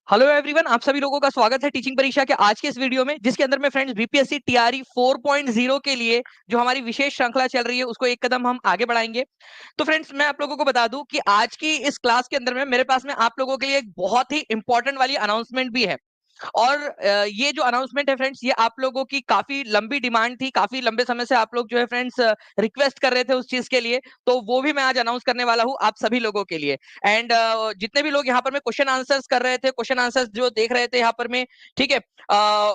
Hello everyone, आप सभी लोगों का स्वागत है टीचिंग परीक्षा के आज के इस वीडियो में, जिसके अंदर में फ्रेंड्स बीपीएससी टीआरई 4.0 के लिए जो हमारी विशेष श्रृंखला चल रही है उसको एक कदम हम आगे बढ़ाएंगे। तो फ्रेंड्स, मैं आप लोगों को बता दूं कि आज की इस क्लास के अंदर में मेरे पास में आप लोगों के लिए एक बहुत ही इंपॉर्टेंट वाली अनाउंसमेंट भी है। और ये जो अनाउंसमेंट है फ्रेंड्स, ये आप लोगों की काफी लंबी डिमांड थी, काफी लंबे समय से आप लोग जो है फ्रेंड्स रिक्वेस्ट कर रहे थे उस चीज के लिए। तो वो भी मैं आज अनाउंस करने वाला हूँ आप सभी लोगों के लिए। एंड जितने भी लोग यहाँ पर में क्वेश्चन आंसर्स कर रहे थे, क्वेश्चन आंसर्स जो देख रहे थे यहाँ पर में, ठीक है,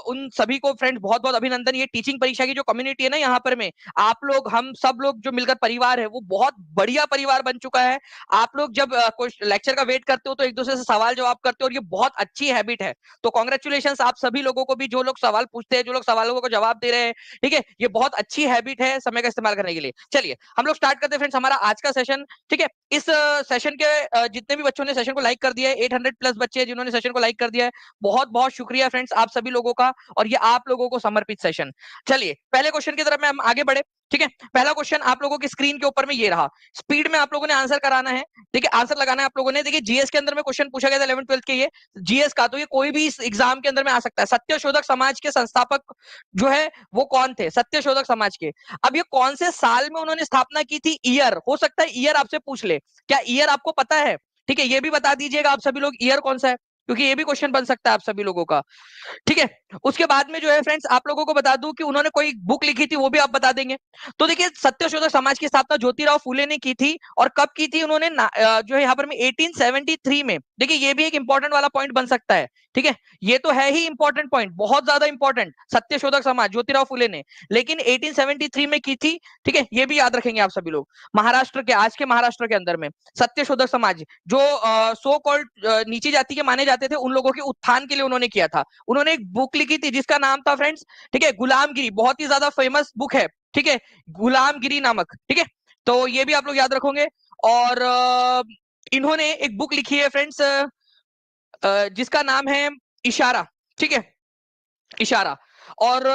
उन सभी को फ्रेंड्स बहुत बहुत अभिनंदन। ये टीचिंग परीक्षा की जो कम्युनिटी है ना यहाँ पर में, आप लोग हम सब लोग जो मिलकर परिवार है वो बहुत बढ़िया परिवार बन चुका है। आप लोग जब लेक्चर का वेट करते हो तो एक दूसरे से सवाल जवाब करते हो, और ये बहुत अच्छी हैबिट है। तो कॉन्ग्रेचुलेशन आप सभी लोगों को भी, जो लोग सवाल पूछते हैं, जो लोग सवालों को जवाब दे रहे हैं। ठीक है, ये बहुत अच्छी हैबिट है समय का इस्तेमाल करने के लिए। चलिए हम लोग स्टार्ट करते हैं फ्रेंड्स हमारा आज का सेशन। ठीक है, इस सेशन के जितने भी बच्चों ने सेशन को लाइक कर दिया है, 800 प्लस बच्चे जिन्होंने सेशन को लाइक कर दिया है, बहुत बहुत शुक्रिया फ्रेंड्स आप सभी लोगों का। और ये आप लोगों को समर्पित सेशन। चलिए पहले क्वेश्चन की तरफ में हम आगे बढ़े। ठीक है, पहला क्वेश्चन आप लोगों की स्क्रीन के ऊपर में ये रहा। स्पीड में आप लोगों ने आंसर कराना है। देखिए आंसर लगाना है आप लोगों ने। देखिए जीएस के अंदर में क्वेश्चन पूछा गया था 11th 12th के ये जीएस का, तो ये कोई भी इस एग्जाम के अंदर में आ सकता है। सत्यशोधक समाज के संस्थापक जो है वो कौन थे? सत्यशोधक समाज के। अब ये कौन से साल में उन्होंने स्थापना की थी? ईयर हो सकता है, ईयर आपसे पूछ ले। क्या ईयर आपको पता है? ठीक है, ये भी बता दीजिएगा आप सभी लोग, ईयर कौन सा है, क्योंकि ये भी क्वेश्चन बन सकता है आप सभी लोगों का। ठीक है, उसके बाद में जो है फ्रेंड्स आप लोगों को बता दूं कि उन्होंने कोई बुक लिखी थी, वो भी आप बता देंगे। तो देखिए सत्यशोधक समाज की स्थापना ज्योतिराव फूले ने की थी। और कब की थी उन्होंने? जो है यहाँ पर में 1873 में। देखिए ये भी एक इंपॉर्टेंट वाला पॉइंट बन सकता है। ठीक है, ये तो है ही इंपॉर्टेंट पॉइंट, बहुत ज्यादा इंपॉर्टेंट। सत्यशोधक समाज ज्योतिराव फूले ने, लेकिन 1873 में की थी। ठीक है, ये भी याद रखेंगे आप सभी लोग। महाराष्ट्र के, आज के महाराष्ट्र के अंदर में सत्यशोधक समाज जो सो कॉल्ड नीची जाति के माने जाते थे, उन लोगों के उत्थान के लिए उन्होंने किया था। उन्होंने एक बुक लिखी थी जिसका नाम था फ्रेंड्स, ठीक है, गुलामगिरी। बहुत ही ज्यादा फेमस बुक है। ठीक है, गुलामगिरी नामक। ठीक है, तो ये भी आप लोग याद रखोगे। और इन्होंने एक बुक लिखी है फ्रेंड्स जिसका नाम है इशारा। ठीक है, इशारा। और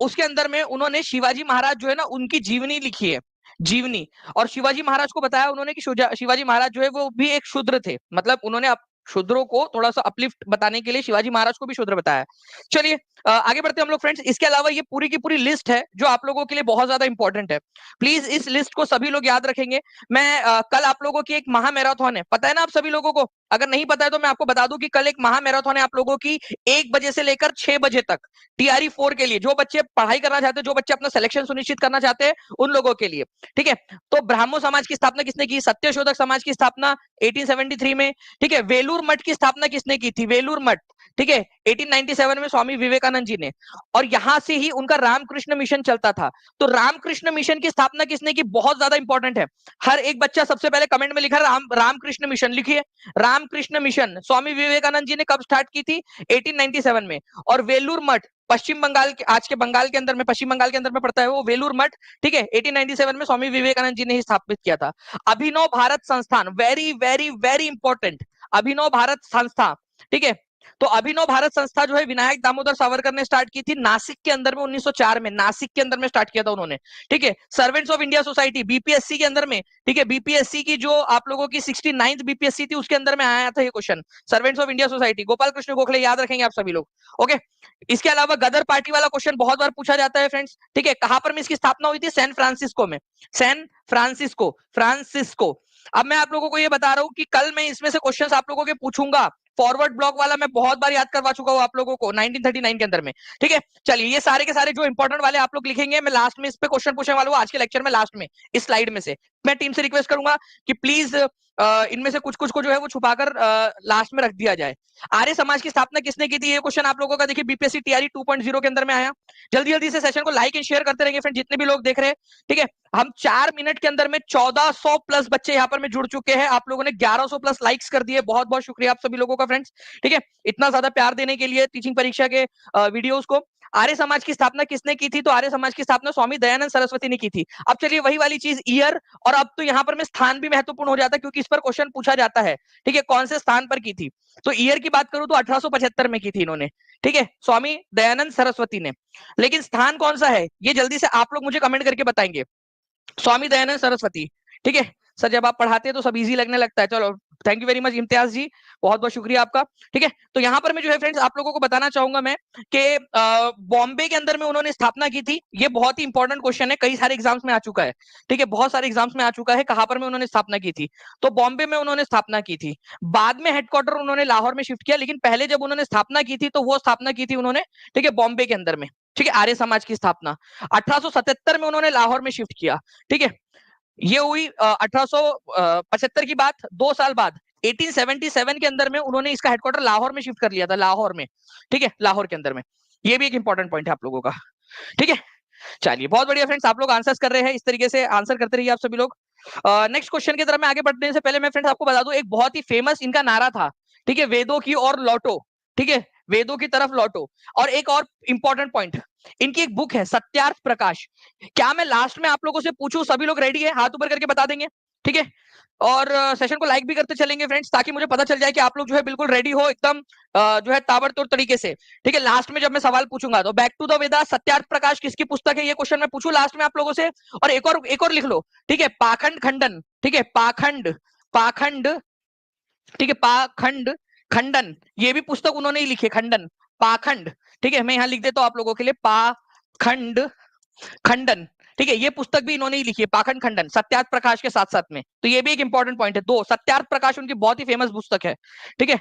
उसके अंदर में उन्होंने शिवाजी महाराज जो है ना उनकी जीवनी लिखी है, जीवनी। और शिवाजी महाराज को बताया उन्होंने कि शिवाजी महाराज जो है वो भी एक शूद्र थे। मतलब उन्होंने शूद्रों को थोड़ा सा अपलिफ्ट बताने के लिए शिवाजी महाराज को भी शूद्र बताया। चलिए आगे बढ़ते हैं हम लोग फ्रेंड्स। इसके अलावा ये पूरी की पूरी लिस्ट है जो आप लोगों के लिए बहुत ज्यादा इंपॉर्टेंट है। प्लीज इस लिस्ट को सभी लोग याद रखेंगे। मैं कल आप लोगों की एक महा मैराथन है, पता है ना आप सभी लोगों को? अगर नहीं पता है तो मैं आपको बता दूं कि कल एक महा मैराथन है आप लोगों की, 1 बजे से लेकर 6 बजे तक। टीआरई 4 के लिए जो बच्चे पढ़ाई करना चाहते हैं, जो बच्चे अपना सिलेक्शन सुनिश्चित करना चाहते हैं, उन लोगों के लिए। ठीक है, तो ब्राह्मो समाज की स्थापना किसने की? सत्यशोधक समाज की स्थापना 1873 में। ठीक है, वेलूर मठ की स्थापना किसने की थी? वेलूर मठ। ठीक है, 1897 में स्वामी विवेकानंद जी ने। और यहां से ही उनका रामकृष्ण मिशन चलता था। तो रामकृष्ण मिशन की स्थापना किसने की? बहुत ज्यादा इंपॉर्टेंट है। हर एक बच्चा सबसे पहले कमेंट में लिखा रामकृष्ण मिशन लिखिए। रामकृष्ण मिशन स्वामी विवेकानंद जी ने कब स्टार्ट की थी? 1897 में। और वेलूर मठ पश्चिम बंगाल के, आज के बंगाल के अंदर में, पश्चिम बंगाल के अंदर में पड़ता है वो वेलूर मठ। ठीक है, 1897 में स्वामी विवेकानंद जी ने ही स्थापित किया था। अभिनव भारत संस्थान, वेरी वेरी वेरी इंपॉर्टेंट, अभिनव भारत संस्था। ठीक है, तो अभिनव भारत संस्था जो है विनायक दामोदर सावरकर ने स्टार्ट की थी नासिक के अंदर में 1904 में। नासिक के अंदर में स्टार्ट किया था उन्होंने। ठीक है, servants of India society BPSC के अंदर में। ठीक है, बीपीएससी की जो आप लोगों की 69th बीपीएससी थी उसके अंदर में आया था ये question. Servants of India society, Gopal Krishna Gokhale, याद रखेंगे आप सभी लोग। ओके, इसके अलावा गदर पार्टी वाला क्वेश्चन बहुत बार पूछा जाता है फ्रेंड्स। ठीक है, कहां पर में इसकी स्थापना हुई थी? सैन फ्रांसिस्को में। San Francisco, Francisco. अब मैं आप लोगों को ये बता रहा हूं कि कल मैं इसमें से क्वेश्चंस आप लोगों के पूछूंगा। फॉरवर्ड ब्लॉक वाला मैं बहुत बार याद करवा चुका हूं आप लोगों को 1939 के अंदर में। ठीक है, चलिए ये सारे के सारे जो इंपॉर्टेंट वाले आप लोग लिखेंगे, मैं लास्ट में इस पे क्वेश्चन पूछने वाला हूं आज के लेक्चर में, लास्ट में इस स्लाइड में से। मैं टीम से रिक्वेस्ट करूंगा कि प्लीज इनमें से कुछ कुछ को जो है वो छुपाकर लास्ट में रख दिया जाए। आर्य समाज की स्थापना किसने की थी? ये क्वेश्चन आप लोगों का देखिए बीपीएससी टीआरई 2.0 के अंदर में आया। जल्दी जल्दी से सेशन को लाइक एंड शेयर करते रहेंगे फ्रेंड, जितने भी लोग देख रहे हैं। ठीक है, हम 4 मिनट के अंदर में 1400 प्लस बच्चे यहाँ पर में जुड़ चुके हैं। आप लोगों ने 1100 प्लस लाइक्स कर दिए, बहुत बहुत शुक्रिया आप सभी लोगों का फ्रेंड्स। ठीक है, इतना ज्यादा प्यार देने के लिए टीचिंग परीक्षा के वीडियोस को। आर्य समाज की स्थापना किसने की थी? तो आर्य समाज की स्थापना स्वामी दयानंद सरस्वती ने की थी। अब चलिए वही वाली चीज, ईयर। और अब तो यहाँ पर में स्थान भी महत्वपूर्ण हो जाता है क्योंकि इस पर क्वेश्चन पूछा जाता है। ठीक है, कौन से स्थान पर की थी? तो ईयर की बात करूं तो 1875 में की थी इन्होंने। ठीक है, स्वामी दयानंद सरस्वती ने। लेकिन स्थान कौन सा है ये जल्दी से आप लोग मुझे कमेंट करके बताएंगे। स्वामी दयानंद सरस्वती। ठीक है, सर जब आप पढ़ाते हैं तो सब इजी लगने लगता है। चलो thank you very much Imtiaz ji, बहुत बहुत शुक्रिया आपका। ठीक है, तो यहाँ पर मैं जो है फ्रेंड्स आप लोगों को बताना चाहूंगा मैं कि बॉम्बे के अंदर में उन्होंने स्थापना की थी। ये बहुत ही इंपॉर्टेंट क्वेश्चन है, कई सारे एग्जाम्स में आ चुका है। ठीक है, बहुत सारे एग्जाम्स में आ चुका है, कहां पर में उन्होंने स्थापना की थी। तो बॉम्बे में उन्होंने स्थापना की थी। बाद में हेडक्वार्टर उन्होंने लाहौर में शिफ्ट किया, लेकिन पहले जब उन्होंने स्थापना की थी तो वो स्थापना की थी उन्होंने, ठीक है, बॉम्बे के अंदर में। ठीक है, आर्य समाज की स्थापना 1877 में उन्होंने लाहौर में शिफ्ट किया। ठीक है, ये हुई 1875 की बात। 2 साल बाद 1877 के अंदर में उन्होंने इसका हेडक्वार्टर लाहौर में शिफ्ट कर लिया था, लाहौर में। ठीक है, लाहौर के अंदर में। ये भी एक इंपॉर्टेंट पॉइंट है आप लोगों का। ठीक है, चलिए बहुत बढ़िया फ्रेंड्स, आप लोग आंसर्स कर रहे हैं, इस तरीके से आंसर करते रहिए आप सभी लोग। नेक्स्ट क्वेश्चन की तरफ मैं आगे बढ़ने से पहले मैं फ्रेंड्स आपको बता दूं, एक बहुत ही फेमस इनका नारा था। ठीक है, वेदों की ओर लौटो। ठीक है, वेदों की तरफ लौटो। और एक और इंपॉर्टेंट पॉइंट, इनकी एक बुक है सत्यार्थ प्रकाश। क्या मैं लास्ट में आप लोगों से पूछूं, सभी लोग रेडी है, हाथ ऊपर करके बता देंगे? ठीक है, और सेशन को लाइक भी करते चलेंगे फ्रेंड्स, ताकि मुझे पता चल जाए कि आप लोग जो है बिल्कुल रेडी हो एकदम जो है ताबड़तोड़ तरीके से। ठीक है, लास्ट में जब मैं सवाल पूछूंगा तो बैक टू द वेदा सत्यार्थ प्रकाश किसकी पुस्तक है, ये क्वेश्चन मैं पूछूं लास्ट में आप लोगों से। और एक और लिख लो। ठीक है, पाखंड खंडन। ठीक है, पाखंड पाखंड ठीक है, पाखंड खंडन, ये भी पुस्तक उन्होंने ही लिखी है, खंडन पाखंड। ठीक है, मैं यहाँ लिख देता हूँ आप लोगों के लिए, पाखंड खंडन। ठीक है, ये पुस्तक भी इन्होंने ही लिखी है, पाखंड खंडन, सत्यार्थ प्रकाश के साथ साथ में। तो ये भी एक इंपॉर्टेंट पॉइंट है। दो, सत्यार्थ प्रकाश उनकी बहुत ही फेमस पुस्तक है। ठीक है,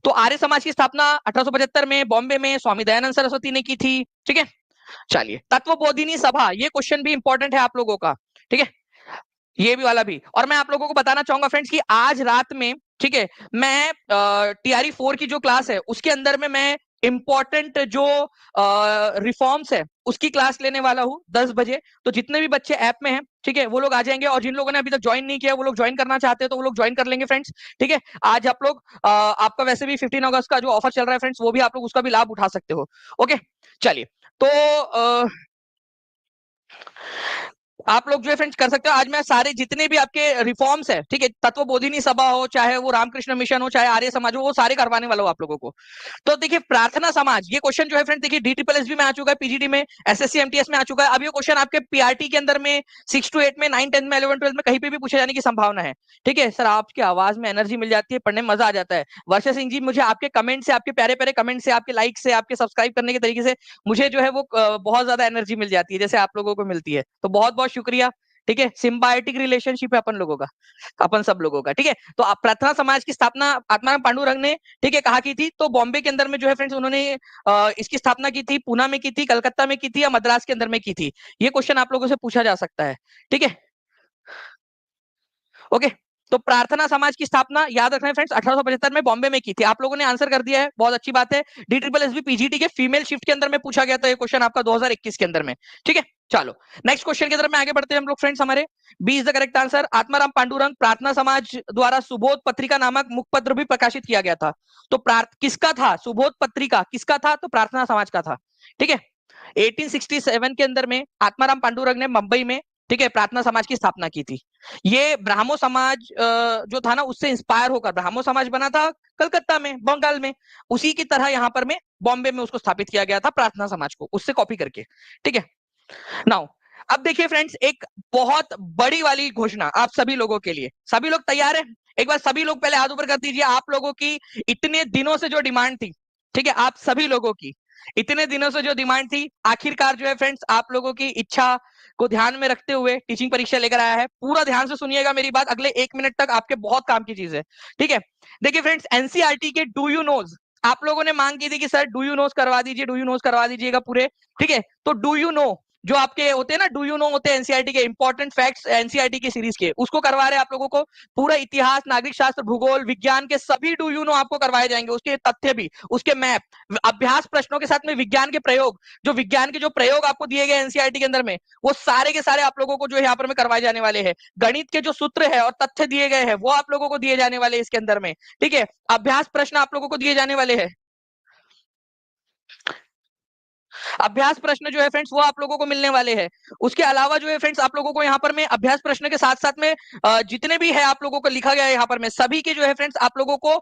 तो आर्य समाज की स्थापना 1875 में बॉम्बे में स्वामी दयानंद सरस्वती ने की थी। ठीक है, चलिए तत्वबोधिनी सभा, ये क्वेश्चन भी इंपॉर्टेंट है आप लोगों का। ठीक है, ये भी वाला भी। और मैं आप लोगों को बताना चाहूंगा फ्रेंड्स कि आज रात में, ठीक है, मैं टीआरई 4 की जो क्लास है उसके अंदर में मैं इंपॉर्टेंट जो रिफॉर्म्स है उसकी क्लास लेने वाला हूं 10 बजे। तो जितने भी बच्चे ऐप में हैं, ठीक है, वो लोग आ जाएंगे, और जिन लोगों ने अभी तक ज्वाइन नहीं किया वो लोग ज्वाइन करना चाहते हैं तो वो लोग ज्वाइन कर लेंगे फ्रेंड्स। ठीक है, आज आप लोग आपका वैसे भी 15 अगस्त का जो ऑफर चल रहा है फ्रेंड्स, वो भी आप लोग उसका भी लाभ उठा सकते हो। ओके, चलिए, तो आप लोग जो है फ्रेंड्स कर सकते हो। आज मैं सारे जितने भी आपके रिफॉर्म्स है, ठीक है, तत्वबोधिनी सभा हो, चाहे वो रामकृष्ण मिशन हो, चाहे आर्य समाज हो, वो सारे करवाने वाला हो आप लोगों को। तो देखिए प्रार्थना समाज, ये क्वेश्चन जो है फ्रेंड देखिए DSSS में आ चुका है, पीजीडी में, एसएससी एमटीएस में आ चुका है। अब ये क्वेश्चन आपके पीआरटी के अंदर में 6 to 8 में, 9 10 में, 11 12 में कहीं पे भी पूछे जाने की संभावना है। ठीक है सर, आपकी आवाज में एनर्जी मिल जाती है, पढ़ने में मजा आ जाता है। वर्षा सिंह जी, मुझे आपके कमेंट से, आपके प्यारे प्यारे कमेंट से, आपके लाइक से, आपके सब्सक्राइब करने के तरीके से मुझे जो है वो बहुत ज्यादा एनर्जी मिल जाती है, जैसे आप लोगों को मिलती है। तो बहुत बहुत शुक्रिया। ठीक है, सिम्बायोटिक रिलेशनशिप है अपन लोगों का, अपन सब लोगों का। ठीक है, तो प्रार्थना समाज की स्थापना आत्माराम पांडुरंग ने, ठीक है, कहा की थी। तो बॉम्बे के अंदर में जो है फ्रेंड्स उन्होंने इसकी स्थापना की थी, पूना में की थी, कलकत्ता में की थी, या मद्रास के अंदर में की थी। ये क्वेश्चन आप लोगों से पूछा जा सकता है। ठीक है, ओके, तो प्रार्थना समाज की स्थापना याद रखना है फ्रेंड्स 1875 में बॉम्बे में की थी। आप लोगों ने आंसर कर दिया है, बहुत अच्छी बात है। DSSS भी पीजीटी के फीमेल शिफ्ट के अंदर में पूछा गया था ये क्वेश्चन आपका 2021 के अंदर में। ठीक है, चलो नेक्स्ट क्वेश्चन की तरफ में आगे बढ़ते हैं हम लोग फ्रेंड्स। हमारे 20 the correct answer, Atmaram Pandurang प्रार्थना समाज द्वारा सुबोध पत्रिका नामक मुखपत्र भी प्रकाशित किया गया था। तो किसका था सुबोध पत्रिका, किसका था? तो प्रार्थना समाज का था। ठीक है, 1867 के अंदर में आत्माराम पांडुरंग ने मुंबई में, ठीक है, प्रार्थना समाज की स्थापना की थी। ये ब्राह्मो समाज जो था ना, उससे इंस्पायर होकर ब्राह्मो समाज बना था कलकत्ता में, बंगाल में। उसी की तरह यहाँ पर में बॉम्बे में उसको स्थापित किया गया था, प्रार्थना समाज को उससे कॉपी करके। ठीक है, नाउ अब देखिए फ्रेंड्स, एक बहुत बड़ी वाली घोषणा आप सभी लोगों के लिए। सभी लोग तैयार है? एक बार सभी लोग पहले हाथ ऊपर कर दीजिए। आप लोगों की इतने दिनों से जो डिमांड थी, ठीक है, आप सभी लोगों की इतने दिनों से जो डिमांड थी, आखिरकार जो है फ्रेंड्स आप लोगों की इच्छा को ध्यान में रखते हुए टीचिंग परीक्षा लेकर आया है। पूरा ध्यान से सुनिएगा मेरी बात, अगले 1 मिनट तक आपके बहुत काम की चीज है। ठीक है, देखिए फ्रेंड्स, एनसीईआरटी के डू यू नोज आप लोगों ने मांग की थी कि सर डू यू नोज करवा दीजिए, डू यू नोज करवा दीजिएगा पूरे। ठीक है, तो डू यू नो जो आपके होते हैं ना, डू यू नो होते हैं एनसीईआरटी के इंपॉर्टेंट फैक्ट्स, एनसीईआरटी की सीरीज के, उसको करवा रहे हैं आप लोगों को। पूरा इतिहास, नागरिक शास्त्र, भूगोल, विज्ञान के सभी डू यू नो आपको करवाए जाएंगे, उसके तथ्य भी, उसके मैप, अभ्यास प्रश्नों के साथ में विज्ञान के प्रयोग, जो विज्ञान के जो प्रयोग आपको दिए गए एनसीईआरटी के अंदर में, वो सारे के सारे आप लोगों को जो है यहाँ पर में करवाए जाने वाले हैं। गणित के जो सूत्र है और तथ्य दिए गए हैं वो आप लोगों को दिए जाने वाले इसके अंदर में। ठीक है, अभ्यास प्रश्न आप लोगों को दिए जाने वाले हैं। अभ्यास प्रश्न जो है फ्रेंड्स वो आप लोगों को मिलने वाले हैं। उसके अलावा जो है फ्रेंड्स आप लोगों को यहाँ पर मैं अभ्यास प्रश्न के साथ साथ में जितने भी है आप लोगों को लिखा गया है यहाँ पर मैं सभी के जो है फ्रेंड्स आप लोगों को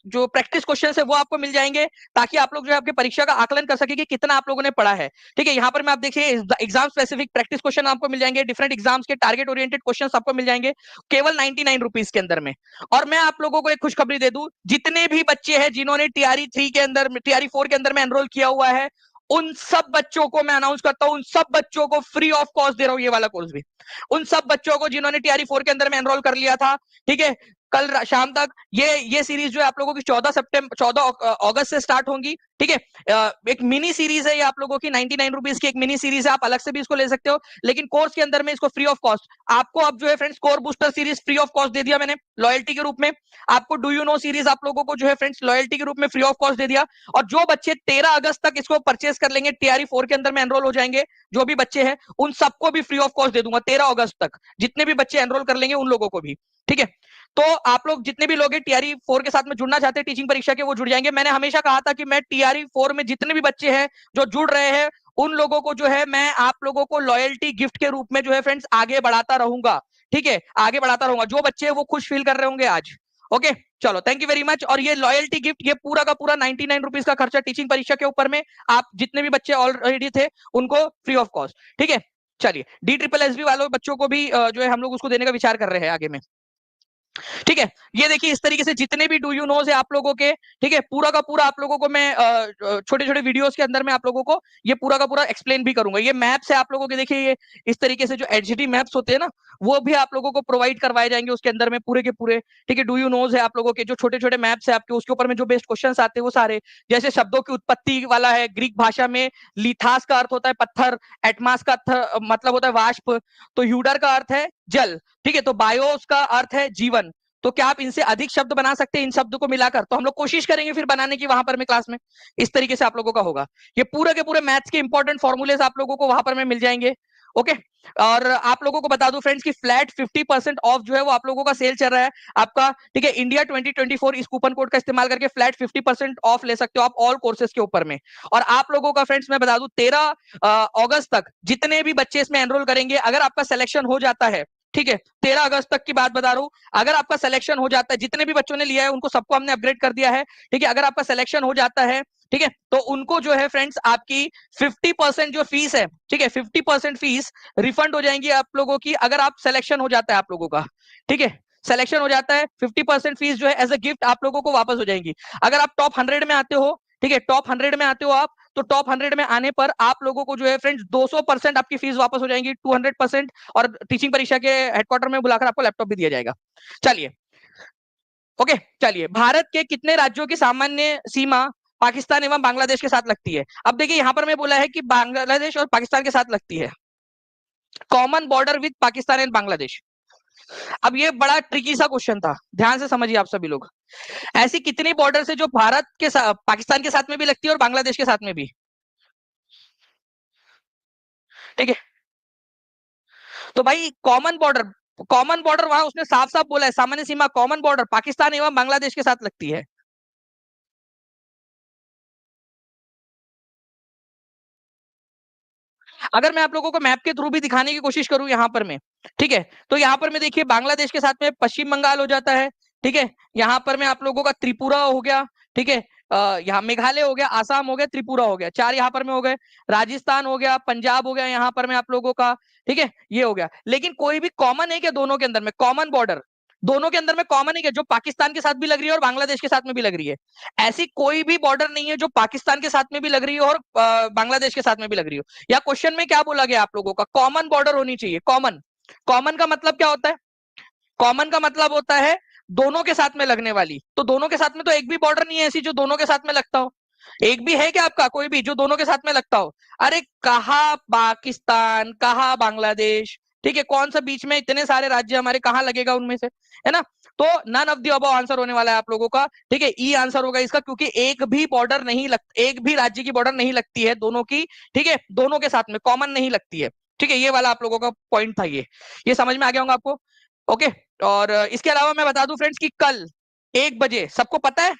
जो प्रैक्टिस क्वेश्चन है वो आपको मिल जाएंगे, ताकि आप लोग जो है आपकी परीक्षा का आकलन कर सके कि कितना आप लोगों ने पढ़ा है। ठीक है, यहाँ पर मैं आप देखिए एग्जाम स्पेसिफिक प्रैक्टिस क्वेश्चन आपको मिल जाएंगे, डिफरेंट एग्जाम्स के टारगेट ओरिएंटेड क्वेश्चन आपको मिल जाएंगे केवल 99 रुपीज के अंदर में। और मैं आप लोगों को एक खुशखबरी दे दूं, जितने भी बच्चे हैं जिन्होंने टीआरई 3 के अंदर टीआरई 4 के अंदर में एनरोल किया हुआ है, उन सब बच्चों को मैं अनाउंस करता हूं, उन सब बच्चों को फ्री ऑफ कॉस्ट दे रहा हूं ये वाला कोर्स भी। उन सब बच्चों को जिन्होंने टीआरई 4 के अंदर में एनरोल कर लिया था, ठीक है, कल शाम तक ये सीरीज जो है आप लोगों की 14 अगस्त से स्टार्ट होंगी। ठीक है, एक मिनी सीरीज है ये आप लोगों की, 99 रुपीज की एक मिनी सीरीज है, आप अलग से भी इसको ले सकते हो, लेकिन कोर्स के अंदर में इसको फ्री ऑफ कॉस्ट आपको अब जो है friends core booster series free of cost दे दिया मैंने लॉयल्टी के रूप में। आपको डू यू नो सीरीज आप लोगों को जो है फ्रेंड्स लॉयल्टी के रूप में फ्री ऑफ कॉस्ट दे दिया। और जो बच्चे 13 अगस्त तक इसको परचेस कर लेंगे, टीआरई 4 के अंदर में एनरोल हो जाएंगे, जो भी बच्चे हैं उन सबको भी फ्री ऑफ कॉस्ट दे दूंगा 13 अगस्त तक, जितने भी बच्चे एनरोल कर लेंगे उन लोगों को भी। ठीक है, तो आप लोग जितने भी लोग टीआरई 4 के साथ में जुड़ना चाहते हैं टीचिंग परीक्षा के, वो जुड़ जाएंगे। मैंने हमेशा कहा था कि मैं टीआरई 4 में जितने भी बच्चे हैं जो जुड़ रहे हैं उन लोगों को जो है मैं आप लोगों को लॉयल्टी गिफ्ट के रूप में जो है फ्रेंड्स आगे बढ़ाता रहूंगा। ठीक है, आगे बढ़ाता रहूंगा, जो बच्चे हैं वो खुश फील कर रहे होंगे आज। ओके, चलो थैंक यू वेरी मच। और ये लॉयल्टी गिफ्ट ये पूरा का पूरा 99 रुपीज का खर्चा टीचिंग परीक्षा के ऊपर में, आप जितने भी बच्चे ऑलरेडी थे उनको फ्री ऑफ कॉस्ट। ठीक है, चलिए डी ट्रिपल एस बी वालों बच्चों को भी जो है हम लोग उसको देने का विचार कर रहे हैं आगे में। ठीक है, ये देखिए इस तरीके से जितने भी डू यू नोज है आप लोगों के, ठीक है, पूरा का पूरा आप लोगों को मैं छोटे छोटे वीडियोस के अंदर में आप लोगों को ये पूरा का पूरा एक्सप्लेन भी करूंगा। ये मैप्स है आप लोगों के, देखिए ये इस तरीके से जो एचडी मैप्स होते हैं ना, वो भी आप लोगों को प्रोवाइड करवाए जाएंगे उसके अंदर में पूरे के पूरे। ठीक है, डू यू नोज है आप लोगों के जो छोटे छोटे मैप्स है आपके, उसके ऊपर में जो बेस्ट क्वेश्चन आते हैं वो सारे, जैसे शब्दों की उत्पत्ति वाला है, ग्रीक भाषा में लिथास का अर्थ होता है पत्थर, एटमास का मतलब होता है वाष्प, तो ह्यूडर का अर्थ है जल। ठीक है, तो बायोस का अर्थ है जीवन। तो क्या आप इनसे अधिक शब्द बना सकते हैं इन शब्दों को मिलाकर? तो हम लोग कोशिश करेंगे फिर बनाने की वहां पर में क्लास में। इस तरीके से आप लोगों का होगा, ये पूरे के पूरे मैथ्स के इंपॉर्टेंट फॉर्मूलेस आप लोगों को वहां पर में मिल जाएंगे। ओके, और आप लोगों को बता दूं फ्रेंड्स कि फ्लैट 50% ऑफ जो है वो आप लोगों का सेल चल रहा है आपका। ठीक है, इंडिया 2024 इस कूपन कोड का इस्तेमाल करके फ्लैट 50% ऑफ ले सकते हो आप ऑल कोर्सेज के ऊपर में। और आप लोगों का फ्रेंड्स मैं बता दूं 13 अगस्त तक जितने भी बच्चे इसमें एनरोल करेंगे, अगर आपका सिलेक्शन हो जाता है, ठीक है, 13 अगस्त तक की बात बता रहा हूं, अगर आपका सिलेक्शन हो जाता है, जितने भी बच्चों ने लिया है उनको सबको हमने अपग्रेड कर दिया है। ठीक है, अगर आपका सिलेक्शन हो जाता है, ठीक है, तो उनको जो है फ्रेंड्स आपकी 50% जो फीस है, ठीक है, 50% फीस रिफंड हो जाएंगी आप लोगों की, अगर आप सिलेक्शन हो जाता है आप लोगों का। ठीक है, सिलेक्शन हो जाता है, 50% फीस जो है एज अ गिफ्ट आप लोगों को वापस हो जाएंगी। अगर आप टॉप 100 में आते हो, ठीक है, टॉप 100 में आते हो आप, तो टॉप 100 में आने पर आप लोगों को जो है फ्रेंड्स 200% आपकी फीस वापस हो जाएंगी, 200%। और टीचिंग परीक्षा के हेडक्वार्टर में बुलाकर आपको लैपटॉप भी दिया जाएगा। चलिए, ओके, चलिए, भारत के कितने राज्यों की सामान्य सीमा पाकिस्तान एवं बांग्लादेश के साथ लगती है? अब देखिए यहां पर मैं बोला है कि बांग्लादेश और पाकिस्तान के साथ लगती है, common border with Pakistan and Bangladesh. अब ये बड़ा ट्रिकी सा क्वेश्चन था, ध्यान से समझिए आप सभी लोग। ऐसी कितनी बॉर्डर है जो भारत के साथ पाकिस्तान के साथ में भी लगती है और बांग्लादेश के साथ में भी? ठीक है, तो भाई कॉमन बॉर्डर वहां उसने साफ साफ बोला है, सामान्य सीमा कॉमन बॉर्डर पाकिस्तान एवं बांग्लादेश के साथ लगती है। अगर मैं आप लोगों को मैप के थ्रू भी दिखाने की कोशिश करूं यहां पर मैं, ठीक है, तो यहां पर मैं देखिए बांग्लादेश के साथ में पश्चिम बंगाल हो जाता है। ठीक है, यहां पर मैं आप लोगों का त्रिपुरा हो गया, ठीक है, यहाँ मेघालय हो गया, आसाम हो गया, त्रिपुरा हो गया, 4 यहाँ पर में हो गए, राजस्थान हो गया, पंजाब हो गया यहाँ पर में आप लोगों का। ठीक है, ये हो गया, लेकिन कोई भी कॉमन है क्या दोनों के अंदर में? कॉमन बॉर्डर दोनों के अंदर में कॉमन है क्या, जो पाकिस्तान के साथ भी लग रही है और बांग्लादेश के साथ में भी लग रही है? ऐसी कोई भी बॉर्डर नहीं है जो पाकिस्तान के साथ में भी लग रही है और बांग्लादेश के साथ में भी लग रही हो। या क्वेश्चन में क्या बोला गया आप लोगों का? कॉमन बॉर्डर होनी चाहिए, कॉमन। कॉमन का मतलब क्या होता है? कॉमन का मतलब होता है दोनों के साथ में लगने वाली। तो दोनों के साथ में तो एक भी बॉर्डर नहीं है ऐसी जो दोनों के साथ में लगता हो। एक भी है क्या आपका कोई भी जो दोनों के साथ में लगता हो? अरे कहा पाकिस्तान, कहा बांग्लादेश, ठीक है, कौन सा बीच में इतने सारे राज्य हमारे कहाँ लगेगा उनमें से, है ना? तो none of the above answer होने वाला है आप लोगों का। ठीक है, ई आंसर होगा इसका, क्योंकि एक भी बॉर्डर नहीं लग एक भी राज्य की बॉर्डर नहीं लगती है दोनों की। ठीक है, दोनों के साथ में कॉमन नहीं लगती है। ठीक है, ये वाला आप लोगों का पॉइंट था, ये समझ में आ गया होगा आपको। ओके, और इसके अलावा मैं बता दूं फ्रेंड्स कि कल 1 बजे सबको पता है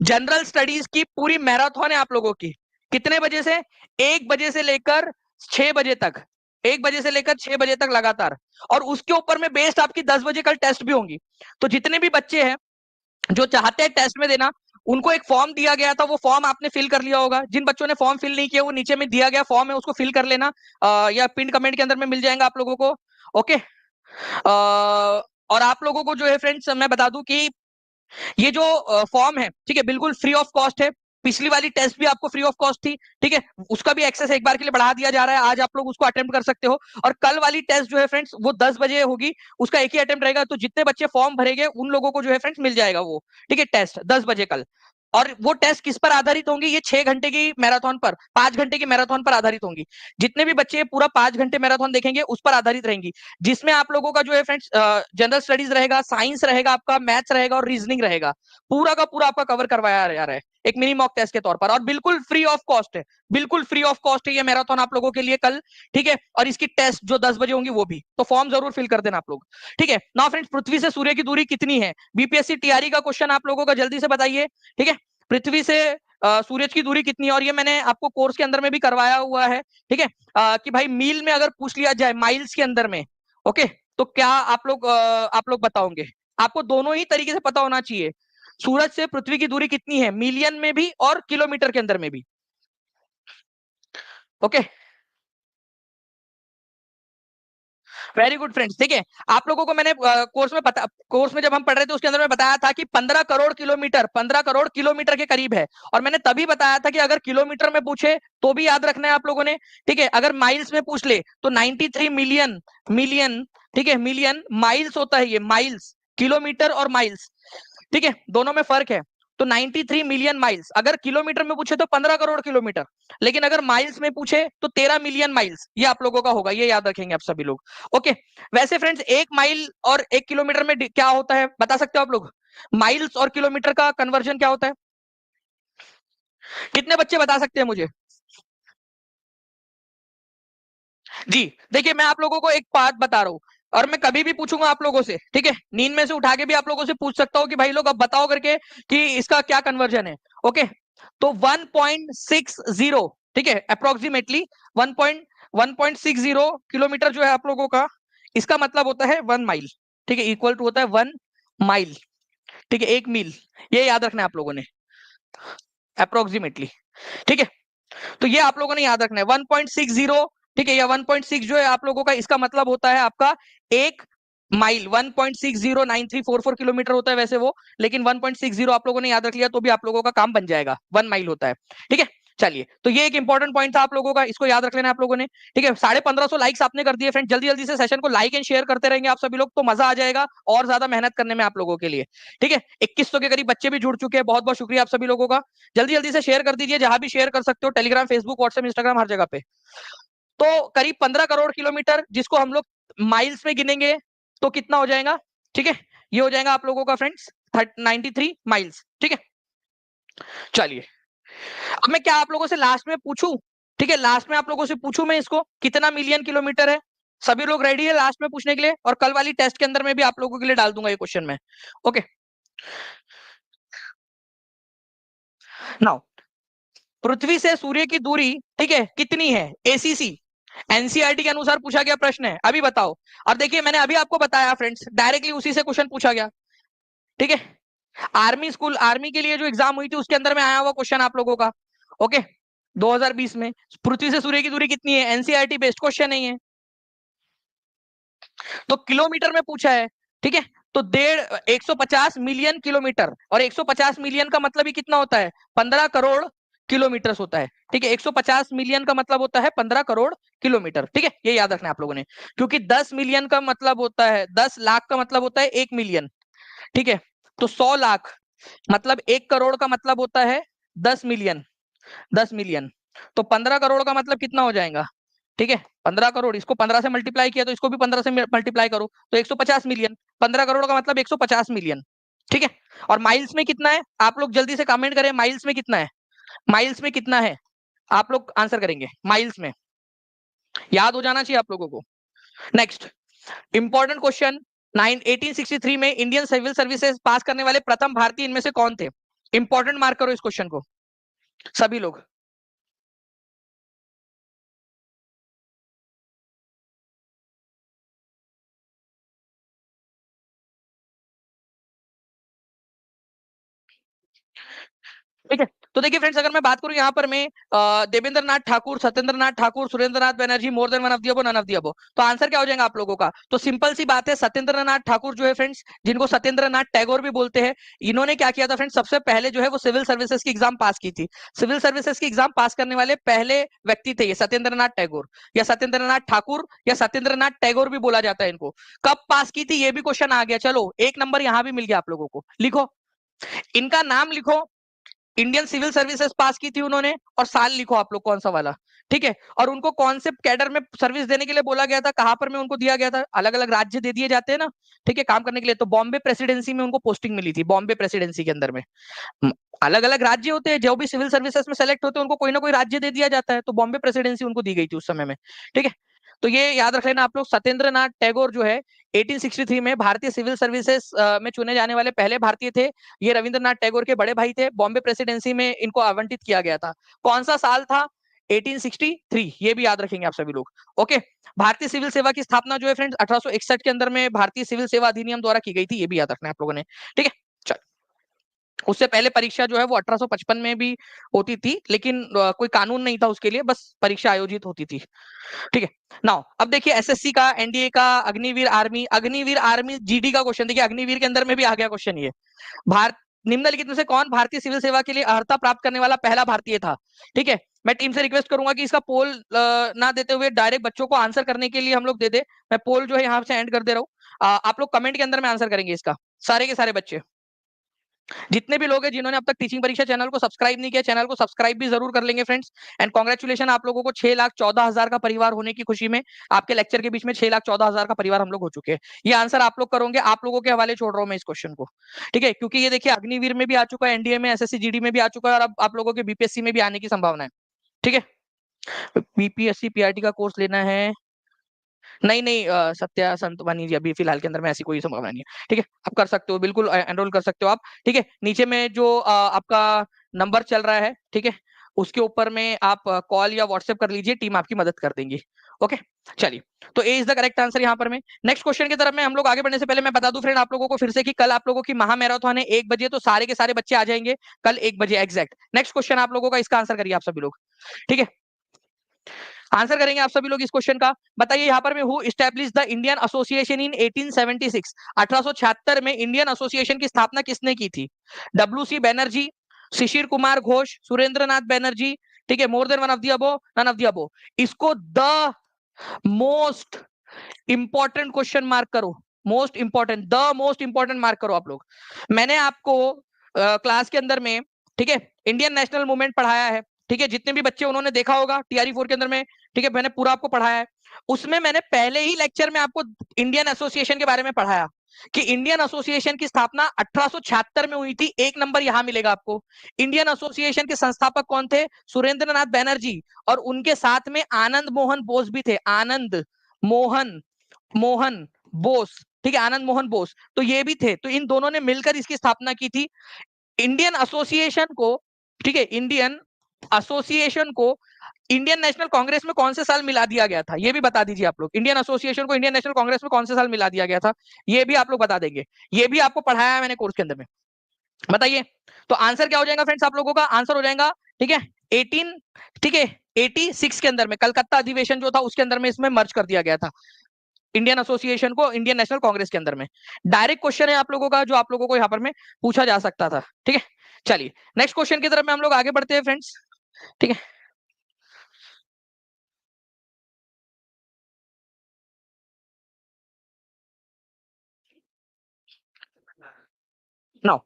जनरल स्टडीज की पूरी मैराथन है आप लोगों की। कितने बजे से? 1 बजे से लेकर 6 बजे तक, 1 बजे से लेकर 6 बजे तक लगातार। और उसके ऊपर में बेस्ड आपकी 10 बजे कल टेस्ट भी होंगी। तो जितने भी बच्चे हैं जो चाहते हैं टेस्ट में देना, उनको एक फॉर्म दिया गया था, वो फॉर्म आपने फिल कर लिया होगा। जिन बच्चों ने फॉर्म फिल नहीं किया, वो नीचे में दिया गया फॉर्म है, उसको फिल कर लेना, या पिन कमेंट के अंदर में मिल जाएगा आप लोगों को। ओके। और आप लोगों को जो है फ्रेंड्स मैं बता दूं कि ये जो फॉर्म है, ठीक है, बिल्कुल फ्री ऑफ कॉस्ट है। पिछली वाली टेस्ट भी आपको फ्री ऑफ कॉस्ट थी, ठीक है, उसका भी एक्सेस एक बार के लिए बढ़ा दिया जा रहा है, आज आप लोग उसको अटेम्प्ट कर सकते हो। और कल वाली टेस्ट जो है फ्रेंड्स वो 10 बजे होगी, उसका एक ही अटेम्प्ट रहेगा। तो जितने बच्चे फॉर्म भरेंगे उन लोगों को जो है फ्रेंड्स मिल जाएगा वो, ठीक है, टेस्ट 10 बजे कल। और वो टेस्ट किस पर आधारित होंगी? ये 6 घंटे की मैराथन पर, 5 घंटे की मैराथन पर आधारित होंगी। जितने भी बच्चे पूरा 5 घंटे मैराथन देखेंगे उस पर आधारित रहेंगी, जिसमें आप लोगों का जो है फ्रेंड्स जनरल स्टडीज रहेगा, साइंस रहेगा, आपका मैथ्स रहेगा और रीजनिंग रहेगा। पूरा का पूरा आपका कवर करवाया जा रहा है एक मिनी मॉक टेस्ट के तौर पर, और बिल्कुल फ्री ऑफ कॉस्ट है, बिल्कुल फ्री ऑफ कॉस्ट है ये मैराथन आप लोगों के लिए कल, ठीक है। और इसकी टेस्ट जो 10 बजे होंगी वो भी, तो फॉर्म जरूर फिल कर देना आप लोग, ठीक है ना फ्रेंड्स। पृथ्वी से सूर्य की दूरी कितनी है? बीपीएससी टीआरई का क्वेश्चन आप लोगों का, जल्दी से बताइए, ठीक है। पृथ्वी से सूरज की दूरी कितनी है? और ये मैंने आपको कोर्स के अंदर में भी करवाया हुआ है, ठीक है, कि भाई मील में अगर पूछ लिया जाए माइल्स के अंदर में, ओके, तो क्या आप लोग बताओगे? आपको दोनों ही तरीके से पता होना चाहिए। सूरज से पृथ्वी की दूरी कितनी है, मिलियन में भी और किलोमीटर के अंदर में भी। ओके, वेरी गुड फ्रेंड्स, ठीक है। आप लोगों को मैंने कोर्स में जब हम पढ़ रहे थे उसके अंदर में बताया था कि 15 करोड़ किलोमीटर, 15 करोड़ किलोमीटर के करीब है। और मैंने तभी बताया था कि अगर किलोमीटर में पूछे तो भी याद रखना है आप लोगों ने, ठीक है। अगर माइल्स में पूछ ले तो 93 मिलियन, मिलियन, ठीक है, मिलियन माइल्स होता है ये, माइल्स, किलोमीटर और माइल्स, ठीक है, दोनों में फर्क है। तो 93 मिलियन माइल्स, अगर किलोमीटर में पूछे तो 15 करोड़ किलोमीटर, लेकिन अगर माइल्स में पूछे तो 13 मिलियन माइल्स, ये आप लोगों का होगा, ये याद रखेंगे आप सभी लोग। ओके। वैसे फ्रेंड्स 1 माइल और 1 किलोमीटर में क्या होता है बता सकते हो आप लोग? माइल्स और किलोमीटर का कन्वर्जन क्या होता है? कितने बच्चे बता सकते हैं मुझे? जी, देखिए मैं आप लोगों को एक बात बता रहा हूं, और मैं कभी भी पूछूंगा आप लोगों से, ठीक है, नींद में से उठा के भी आप लोगों से पूछ सकता हूं कि भाई लोग अब बताओ करके कि इसका क्या कन्वर्जन है। ओके, तो 1.60, ठीक है, अप्रोक्सीमेटली 1.60 किलोमीटर जो है आप लोगों का, इसका मतलब होता है 1 माइल, ठीक है, इक्वल टू होता है 1 माइल, ठीक है, 1 मील। ये याद रखना है आप लोगों ने, अप्रोक्सीमेटली, ठीक है। तो ये आप लोगों ने याद रखना है 1.60, ठीक है, या 1.6 जो है आप लोगों का, इसका मतलब होता है आपका 1 माइल, 1.609344 किलोमीटर होता है वैसे वो, लेकिन 1.60 आप लोगों ने याद रख लिया तो भी आप लोगों का काम बन जाएगा, 1 माइल होता है, ठीक है। चलिए, तो ये एक इंपॉर्टेंट पॉइंट था आप लोगों का, इसको याद रख लेना आप लोगों ने, ठीक है। 1550 लाइक्स आपने कर दिए फ्रेंड, जल्दी जल्दी से सेशन को लाइक एंड शेयर करते रहेंगे आप सभी लोग, तो मजा आ जाएगा और ज्यादा मेहनत करने में आप लोगों के लिए, ठीक है। 2100 के करीब बच्चे भी जुड़ चुके हैं, बहुत बहुत शुक्रिया आप सभी लोगों का। जल्दी जल्दी से शेयर कर दीजिए, जहां भी शेयर कर सकते हो, टेलीग्राम, फेसबुक, व्हाट्सएप, इंस्टाग्राम, हर जगह पे। तो करीब 15 करोड़ किलोमीटर, जिसको हम लोग माइल्स में गिनेंगे तो कितना हो जाएगा, ठीक है, ये हो जाएगा आप लोगों का फ्रेंड्स 93 माइल्स, ठीक है। चलिए, अब मैं क्या आप लोगों से लास्ट में पूछूं, ठीक है, लास्ट में आप लोगों से पूछूं मैं इसको, कितना मिलियन किलोमीटर है? सभी लोग रेडी है लास्ट में पूछने के लिए? और कल वाली टेस्ट के अंदर में भी आप लोगों के लिए डाल दूंगा ये क्वेश्चन में। ओके, नाउ पृथ्वी से सूर्य की दूरी, ठीक है, कितनी है? एसीसी, एनसीईआरटी के अनुसार पूछा गया प्रश्न है, अभी बताओ। और देखिए मैंने अभी आपको बताया फ्रेंड्स, डायरेक्टली उसी से क्वेश्चन पूछा गया, ठीक है। आर्मी स्कूल, आर्मी के लिए जो एग्जाम हुई थी उसके अंदर में आया हुआ क्वेश्चन आप लोगों का, ओके, 2020 में। पृथ्वी से सूर्य की दूरी कितनी है? एनसीईआरटी बेस्ड क्वेश्चन नहीं है, तो किलोमीटर में पूछा है, ठीक है। तो 150 मिलियन किलोमीटर, और 150 मिलियन का मतलब ही कितना होता है? 15 करोड़ किलोमीटर होता है, ठीक है। 150 मिलियन का मतलब होता है 15 करोड़ किलोमीटर, ठीक है, ये याद रखना है आप लोगों ने। क्योंकि 10 मिलियन का मतलब होता है, 10 लाख का मतलब होता है 1 मिलियन, ठीक है। तो 100 लाख मतलब 1 करोड़ का मतलब होता है 10 मिलियन, 10 मिलियन। तो 15 करोड़ का मतलब कितना हो जाएगा, ठीक है, 15 करोड़, इसको 15 से मल्टीप्लाई किया तो इसको भी 15 से मल्टीप्लाई करो तो 150 मिलियन, 15 करोड़ का मतलब 150 मिलियन, ठीक है। और माइल्स में कितना है? आप लोग जल्दी से कमेंट करें, माइल्स में कितना है? माइल्स में कितना है? आप लोग आंसर करेंगे माइल्स में, याद हो जाना चाहिए आप लोगों को। नेक्स्ट इंपॉर्टेंट क्वेश्चन, 1863 में इंडियन सिविल सर्विसेज पास करने वाले प्रथम भारतीय इनमें से कौन थे? इंपॉर्टेंट, मार्क करो इस क्वेश्चन को सभी लोग। ठीक है। तो देखिए फ्रेंड्स, अगर मैं बात करूं यहाँ पर मैं Devendra Nath Tagore, Satyendra Nath Tagore, Surendra Nath Banerjee, more than one of the above, none of the above, तो आंसर क्या हो जाएगा आप लोगों का? तो सिंपल सी बात है, सत्येंद्र नाथ ठाकुर जो है फ्रेंड्स, जिनको सत्येंद्र नाथ टैगोर भी बोलते हैं, इन्होंने क्या किया था फ्रेंड्स, सबसे पहले जो है वो सिविल सर्विसेज की एग्जाम पास की थी। सिविल सर्विसेज की एग्जाम पास करने वाले पहले व्यक्ति थे ये सत्येंद्र नाथ टैगोर, या सत्येंद्र नाथ ठाकुर, या सत्येंद्र नाथ टैगोर भी बोला जाता है इनको। कब पास की थी ये भी क्वेश्चन आ गया, चलो एक नंबर यहाँ भी मिल गया आप लोगों को। लिखो, इनका नाम लिखो, इंडियन सिविल सर्विसेज पास की थी उन्होंने, और साल लिखो आप लोग कौन सा वाला। ठीक है। और उनको कौन से कैडर में सर्विस देने के लिए बोला गया था, कहां पर में उनको दिया गया था, अलग अलग राज्य दे दिए जाते हैं ना, ठीक है, काम करने के लिए। तो बॉम्बे प्रेसिडेंसी में उनको पोस्टिंग मिली थी, बॉम्बे प्रेसिडेंसी के अंदर में। अलग अलग राज्य होते हैं, जो भी सिविल सर्विसेज में सेलेक्ट होते हैं उनको कोई ना कोई राज्य दे दिया जाता है, तो बॉम्बे प्रेसिडेंसी उनको दी गई थी उस समय में। ठीक है। तो ये याद रख लेना आप लोग, सत्येंद्र नाथ टैगोर जो है 1863 में भारतीय सिविल सर्विसेज में चुने जाने वाले पहले भारतीय थे। ये रविंद्रनाथ टैगोर के बड़े भाई थे। बॉम्बे प्रेसिडेंसी में इनको आवंटित किया गया था। कौन सा साल था? 1863, ये भी याद रखेंगे आप सभी लोग। ओके। भारतीय सिविल सेवा की स्थापना जो है फ्रेंड्स 1861 के अंदर में भारतीय सिविल सेवा अधिनियम द्वारा की गई थी, ये भी याद रखना है आप लोगों ने। ठीक है। उससे पहले परीक्षा जो है वो 1855 में भी होती थी, लेकिन कोई कानून नहीं था उसके लिए, बस परीक्षा आयोजित होती थी। ठीक है। नाउ अब देखिए एसएससी का, एनडीए का, Agniveer army, Agniveer army GD का क्वेश्चन देखिए, अग्निवीर के अंदर में भी आ गया क्वेश्चन ये। भारत निम्नलिखित में से कौन भारतीय सिविल सेवा के लिए अर्हता प्राप्त करने वाला पहला भारतीय था? ठीक है। मैं टीम से रिक्वेस्ट करूंगा कि इसका पोल ना देते हुए डायरेक्ट बच्चों को आंसर करने के लिए हम लोग दे दे। मैं पोल जो है यहाँ से एंड कर दे रहा हूँ। आप लोग कमेंट के अंदर में आंसर करेंगे इसका, सारे के सारे बच्चे, जितने भी लोग हैं जिन्होंने अब तक टीचिंग परीक्षा चैनल को सब्सक्राइब नहीं किया, चैनल को सब्सक्राइब भी जरूर कर लेंगे फ्रेंड्स। एंड कॉन्ग्रेचुलेशन आप लोगों को, 6,14,000 का परिवार होने की खुशी में आपके लेक्चर के बीच में 6,14,000 का परिवार हम लोग हो चुके हैं। ये आंसर आप लोग करोगे, आप लोगों के हवाले छोड़ रहा हूँ मैं इस क्वेश्चन को। ठीक है, क्योंकि ये देखिए अग्निवीर में भी आ चुका है, एनडीए में, एसएससी जीडी में भी आ चुका है, और अब आप लोगों के बीपीएससी में भी आने की संभावना है। ठीक है। बीपीएससी पीआरटी का कोर्स लेना है? नहीं नहीं, सत्या संतवानी जी, अभी फिलहाल के अंदर में ऐसी कोई संभावना नहीं है। ठीक है, आप कर सकते हो, बिल्कुल एनरोल कर सकते हो आप। ठीक है, नीचे में जो आपका नंबर चल रहा है, ठीक है, उसके ऊपर में आप कॉल या व्हाट्सएप कर लीजिए, टीम आपकी मदद कर देंगी। ओके। चलिए, तो ए इज द करेक्ट आंसर यहाँ पर में। नेक्स्ट क्वेश्चन की तरफ में हम लोग आगे बढ़ने से पहले मैं बता दूं फ्रेंड आप लोगों को फिर से कि कल आप लोगों की महा मैराथन है 1 बजे, तो सारे के सारे बच्चे आ जाएंगे कल 1 बजे एग्जैक्ट। नेक्स्ट क्वेश्चन आप लोगों का, इसका आंसर करिए आप सभी लोग। ठीक है, आंसर करेंगे आप सभी लोग इस क्वेश्चन का। बताइए यहाँ पर में, who establish the Indian association in 1876? 1876 में इंडियन एसोसिएशन की स्थापना किसने की थी? डब्ल्यू सी बैनर्जी, शिशिर कुमार घोष, सुरेंद्र नाथ बैनर्जी, ठीक है, more than one of the above, none of the above. इसको the most important question mark करो, most important, the most important mark करो आप लोग। मैंने आपको क्लास के अंदर में, ठीक है, इंडियन नेशनल मूवमेंट पढ़ाया है। ठीक है, जितने भी बच्चे उन्होंने देखा होगा टीआरई 4 के अंदर में, ठीक है, मैंने पूरा आपको पढ़ाया है। उसमें मैंने पहले ही लेक्चर में आपको इंडियन एसोसिएशन के बारे में पढ़ाया कि इंडियन एसोसिएशन की स्थापना 1876 में हुई थी। एक नंबर यहां मिलेगा आपको। इंडियन एसोसिएशन के संस्थापक कौन थे? सुरेंद्र नाथ बैनर्जी, और उनके साथ में आनंद मोहन बोस भी थे, आनंद मोहन मोहन बोस। ठीक है, आनंद मोहन बोस, तो ये भी थे। तो इन दोनों ने मिलकर इसकी स्थापना की थी। इंडियन एसोसिएशन को, ठीक है, इंडियन एसोसिएशन को इंडियन नेशनल कांग्रेस में कौन से साल मिला दिया गया था, ये भी बता दीजिए आप लोग। इंडियन एसोसिएशन को इंडियन नेशनल कांग्रेस में कौन से साल मिला दिया गया था, ये भी आप लोग बता देंगे। ये भी आपको पढ़ाया है मैंने कोर्स के अंदर में। बताइए, तो आंसर क्या हो जाएगा फ्रेंड्स आप लोगों का? आंसर हो जाएगा, ठीक है, 18, ठीक है, 86 के अंदर में, कलकत्ता अधिवेशन जो था उसके अंदर में इसमें मर्ज कर दिया गया था इंडियन एसोसिएशन को इंडियन नेशनल कांग्रेस के अंदर में। डायरेक्ट क्वेश्चन है आप लोगों का, जो आप लोगों को यहाँ पर में पूछा जा सकता था। ठीक है, चलिए नेक्स्ट क्वेश्चन की तरफ में हम लोग आगे बढ़ते हैं फ्रेंड्स। ठीक है, नाउ,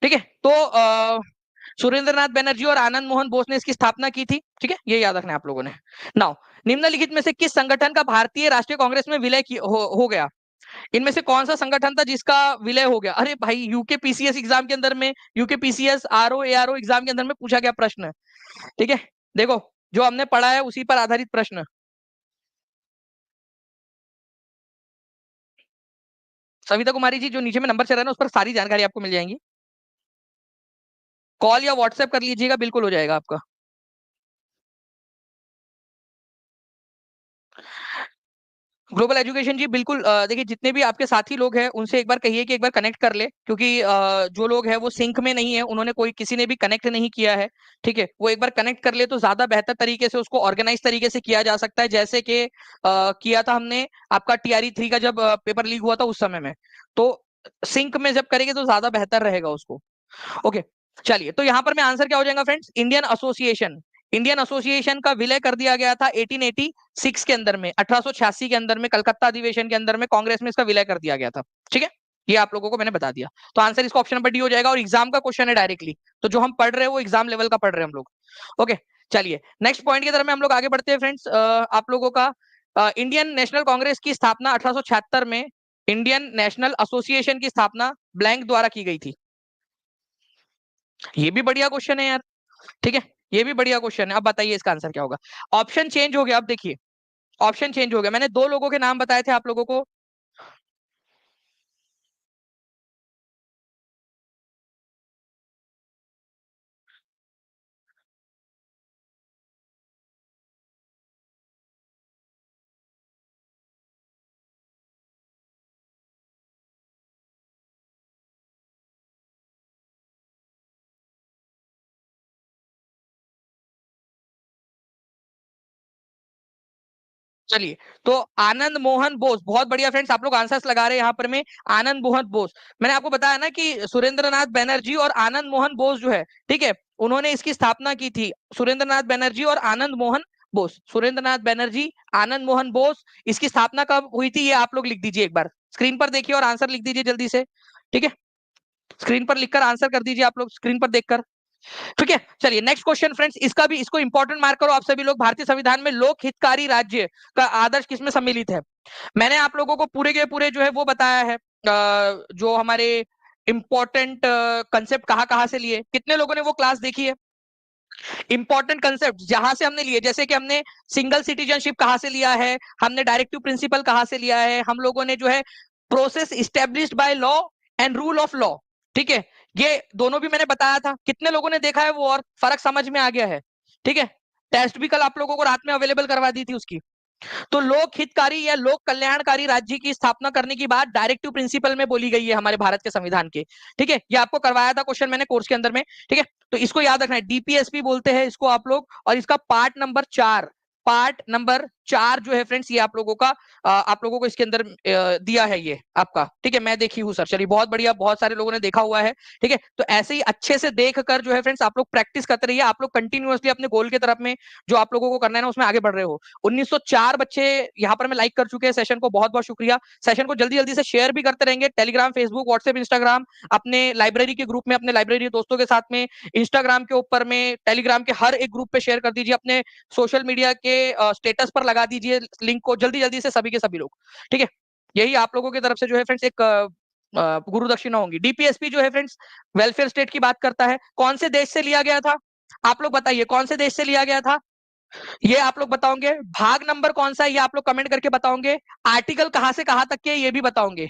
ठीक है, तो सुरेंद्र नाथ बनर्जी और आनंद मोहन बोस ने इसकी स्थापना की थी। ठीक है, ये याद रखना है आप लोगों ने। नाउ, निम्नलिखित में से किस संगठन का भारतीय राष्ट्रीय कांग्रेस में विलय हो गया? इनमें से कौन सा संगठन था जिसका विलय हो गया? अरे भाई, यूके पीसीएस एग्जाम के अंदर में, UK PCS RO ARO exam के अंदर में पूछा गया प्रश्न। ठीक है, देखो, जो हमने पढ़ा है उसी पर आधारित प्रश्न। सविता कुमारी जी, जो नीचे में नंबर चल रहा है ना, उस पर सारी जानकारी आपको मिल जाएंगी। कॉल या व्हाट्सएप कर लीजिएगा, बिल्कुल हो जाएगा आपका। ग्लोबल एजुकेशन जी बिल्कुल, देखिए जितने भी आपके साथी लोग हैं उनसे एक बार कहिए कि एक बार कनेक्ट कर ले, क्योंकि जो लोग हैं वो सिंक में नहीं है, उन्होंने कोई किसी ने भी कनेक्ट नहीं किया है। ठीक है, वो एक बार कनेक्ट कर ले तो ज्यादा बेहतर तरीके से उसको ऑर्गेनाइज तरीके से किया जा सकता है, जैसे कि किया था हमने आपका TRE 3 का जब पेपर लीक हुआ था उस समय में। तो सिंक में जब करेंगे तो ज्यादा बेहतर रहेगा उसको। ओके, चलिए, तो यहाँ पर मैं आंसर क्या हो जाएगा फ्रेंड्स, इंडियन एसोसिएशन का विलय कर दिया गया था 1886 के अंदर में, 1886 के अंदर में, कलकत्ता अधिवेशन के अंदर में कांग्रेस में इसका विलय कर दिया गया था। ठीक है, ये आप लोगों को मैंने बता दिया। तो आंसर इसका ऑप्शन नंबर डी हो जाएगा, और एग्जाम का क्वेश्चन है डायरेक्टली, तो जो हम पढ़ रहे हैं वो एग्जाम लेवल का पढ़ रहे हैं हम लोग। ओके, चलिए नेक्स्ट पॉइंट की तरफ में हम लोग आगे बढ़ते हैं फ्रेंड्स। आप लोगों का इंडियन नेशनल कांग्रेस की स्थापना 1876 में इंडियन नेशनल एसोसिएशन की स्थापना ब्लैंक द्वारा की गई थी। ये भी बढ़िया क्वेश्चन है यार। ठीक है, ये भी बढ़िया क्वेश्चन है। अब बताइए इसका आंसर क्या होगा। ऑप्शन चेंज हो गया, अब देखिए ऑप्शन चेंज हो गया। मैंने दो लोगों के नाम बताए थे आप लोगों को। चलिए, तो आनंद मोहन बोस, बहुत बढ़िया फ्रेंड्स, आप लोग आंसर्स लगा रहे हैं यहाँ पर में। आनंद मोहन बोस, मैंने आपको बताया ना कि सुरेंद्रनाथ बनर्जी और आनंद मोहन बोस जो है, ठीक है, उन्होंने इसकी स्थापना की थी। सुरेंद्रनाथ बनर्जी और आनंद मोहन बोस, सुरेंद्रनाथ बनर्जी, आनंद मोहन बोस, इसकी स्थापना कब हुई थी ये आप लोग लिख दीजिए, एक बार स्क्रीन पर देखिए और आंसर लिख दीजिए जल्दी से। ठीक है, स्क्रीन पर लिखकर आंसर कर दीजिए आप लोग, स्क्रीन पर देखकर। ठीक है, चलिए नेक्स्ट क्वेश्चन फ्रेंड्स, इसका भी, इसको इंपॉर्टेंट मार्क करो आप सभी लोग। भारतीय संविधान में लोक हितकारी राज्य का आदर्श किसमें सम्मिलित है? मैंने आप लोगों को पूरे के पूरे जो है वो बताया है, जो हमारे इंपॉर्टेंट कंसेप्ट कहाँ कहाँ से लिए, कितने लोगों ने वो क्लास देखी है? इंपॉर्टेंट कंसेप्ट जहां से हमने लिए, जैसे कि हमने सिंगल सिटीजनशिप कहाँ से लिया है, हमने डायरेक्टिव प्रिंसिपल कहाँ से लिया है, हम लोगों ने जो है process established by law and rule of law, ठीक है, ये दोनों भी मैंने बताया था। कितने लोगों ने देखा है वो और फर्क समझ में आ गया है? ठीक है, टेस्ट भी कल आप लोगों को रात में अवेलेबल करवा दी थी उसकी। तो लोक हितकारी या लोक कल्याणकारी राज्य की स्थापना करने की बात डायरेक्टिव प्रिंसिपल में बोली गई है हमारे भारत के संविधान के। ठीक है, ये आपको करवाया था क्वेश्चन मैंने कोर्स के अंदर में। ठीक है, तो इसको याद रखना है, DPSP बोलते हैं इसको आप लोग, और इसका पार्ट नंबर 4 जो है फ्रेंड्स, ये आप लोगों का आप लोगों को इसके अंदर दिया है ये आपका। ठीक है, मैं देखी हूँ सर, चलिए बहुत बढ़िया, बहुत सारे लोगों ने देखा हुआ है। ठीक है, तो ऐसे ही अच्छे से देख कर जो है फ्रेंड्स आप लोग प्रैक्टिस करते रहिए, आप लोग कंटिन्यूअसली अपने गोल की तरफ में जो आप लोगों को करना है ना उसमें आगे बढ़ रहे हो। 1904 बच्चे यहाँ पर मैं लाइक कर चुके हैं सेशन को, बहुत बहुत शुक्रिया। सेशन को जल्दी जल्दी से शेयर भी करते रहेंगे, टेलीग्राम, फेसबुक, व्हाट्सएप, इंस्टाग्राम, अपने लाइब्रेरी के ग्रुप में, अपने लाइब्रेरी दोस्तों के साथ में, इंस्टाग्राम के ऊपर में, टेलीग्राम के हर एक ग्रुप पे शेयर कर दीजिए, अपने सोशल मीडिया के स्टेटस पर लगा दीजिए लिंक को जल्दी जल्दी से सभी के सभी लोग। ठीक है, यही आप लोगों की तरफ से जो है फ्रेंड्स एक गुरु दक्षिणा होंगी। DPSP जो है फ्रेंड्स वेलफेयर स्टेट की बात करता है, कौन से देश से लिया गया था? आप लोग बताइए कौन से देश से लिया गया था? ये आप लोग बताओगे। भाग नंबर कौन सा है ये आप लोग कमेंट करके बताओगे। आर्टिकल कहां से कहां तक के ये भी बताओगे।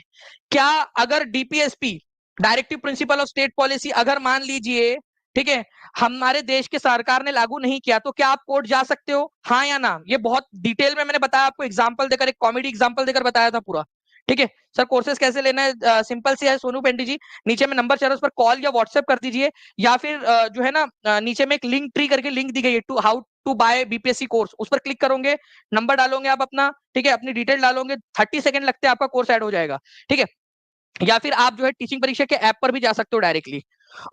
क्या अगर DPSP directive principle of state policy अगर मान लीजिए, ठीक है, हमारे देश के सरकार ने लागू नहीं किया तो क्या आप कोर्ट जा सकते हो, हाँ या ना? ये बहुत डिटेल में मैंने बताया आपको, एग्जाम्पल देकर, एक कॉमेडी एग्जाम्पल देकर बताया था पूरा। ठीक है सर, कोर्सेज कैसे लेना है सिंपल सी है सोनू पेंटी जी, नीचे में नंबर चल रहा है उस पर कॉल या व्हाट्सएप कर दीजिए, या फिर जो है ना नीचे में एक लिंक ट्री करके लिंक दी गई है, to how to buy BPSC course, उस पर क्लिक करोगे, नंबर डालोगे आप अपना, ठीक है, अपनी डिटेल डालोगे, 30 सेकंड लगते हैं, आपका कोर्स ऐड हो जाएगा। ठीक है, या फिर आप जो है टीचिंग परीक्षा के ऐप पर भी जा सकते हो डायरेक्टली।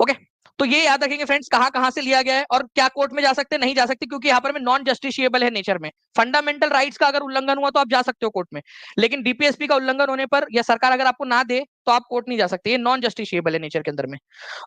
ओके, तो ये याद रखेंगे फ्रेंड्स, कहां कहां से लिया गया है और क्या कोर्ट में जा सकते हैं, नहीं जा सकते, क्योंकि यहाँ पर में नॉन जस्टिशिएबल है नेचर में। फंडामेंटल राइट्स का अगर उल्लंघन हुआ तो आप जा सकते हो कोर्ट में, लेकिन DPSP का उल्लंघन होने पर या सरकार अगर आपको ना दे तो आप कोर्ट नहीं जा सकते, ये नॉन जस्टिशिएबल है नेचर के अंदर में।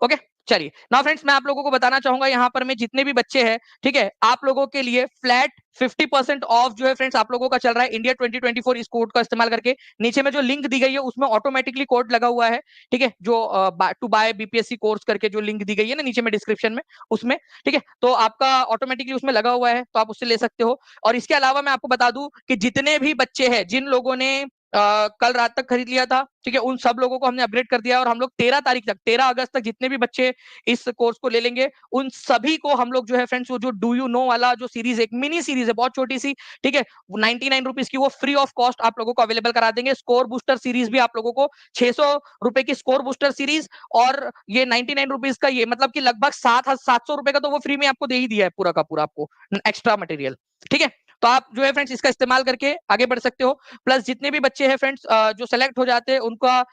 ओके, चलिए नाउ फ्रेंड्स, मैं आप लोगों को बताना चाहूंगा यहाँ पर में जितने भी बच्चे हैं, ठीक है, आप लोगों के लिए फ्लैट 50% ऑफ जो है फ्रेंड्स आप लोगों का चल रहा है इंडिया 2024 इस कोड का इस्तेमाल करके। नीचे में जो लिंक दी गई है उसमें ऑटोमेटिकली कोड लगा हुआ है। ठीक है, जो टू बाय BPSC कोर्स करके जो लिंक दी गई है ना नीचे में डिस्क्रिप्शन में, उसमें, ठीक है, तो आपका ऑटोमेटिकली उसमें लगा हुआ है, तो आप उससे ले सकते हो। और इसके अलावा मैं आपको बता दूं कि जितने भी बच्चे हैं, जिन लोगों ने कल रात तक खरीद लिया था, ठीक है, उन सब लोगों को हमने अपग्रेड कर दिया और हम लोग 13 तारीख तक, 13 अगस्त तक जितने भी बच्चे इस कोर्स को ले लेंगे उन सभी को हम लोग जो है फ्रेंड्स, वो जो डू यू नो वाला जो सीरीज, एक मिनी सीरीज है बहुत छोटी सी, ठीक है, 99 रुपीज की, वो फ्री ऑफ कॉस्ट आप लोगों को अवेलेबल करा देंगे। स्कोर बूस्टर सीरीज भी आप लोगों को 600 रुपए की स्कोर बूस्टर सीरीज, और ये 99 रुपीज का, ये मतलब कि लगभग 700 रुपए का तो वो फ्री में आपको दे ही दिया है पूरा का पूरा आपको एक्स्ट्रा मटेरियल, ठीक है। तो आप जो है फ्रेंड्स इसका इस्तेमाल करके आगे बढ़ सकते हो। प्लस जितने भी बच्चे हैं फ्रेंड्स जो सेलेक्ट हो जाते हैं उनका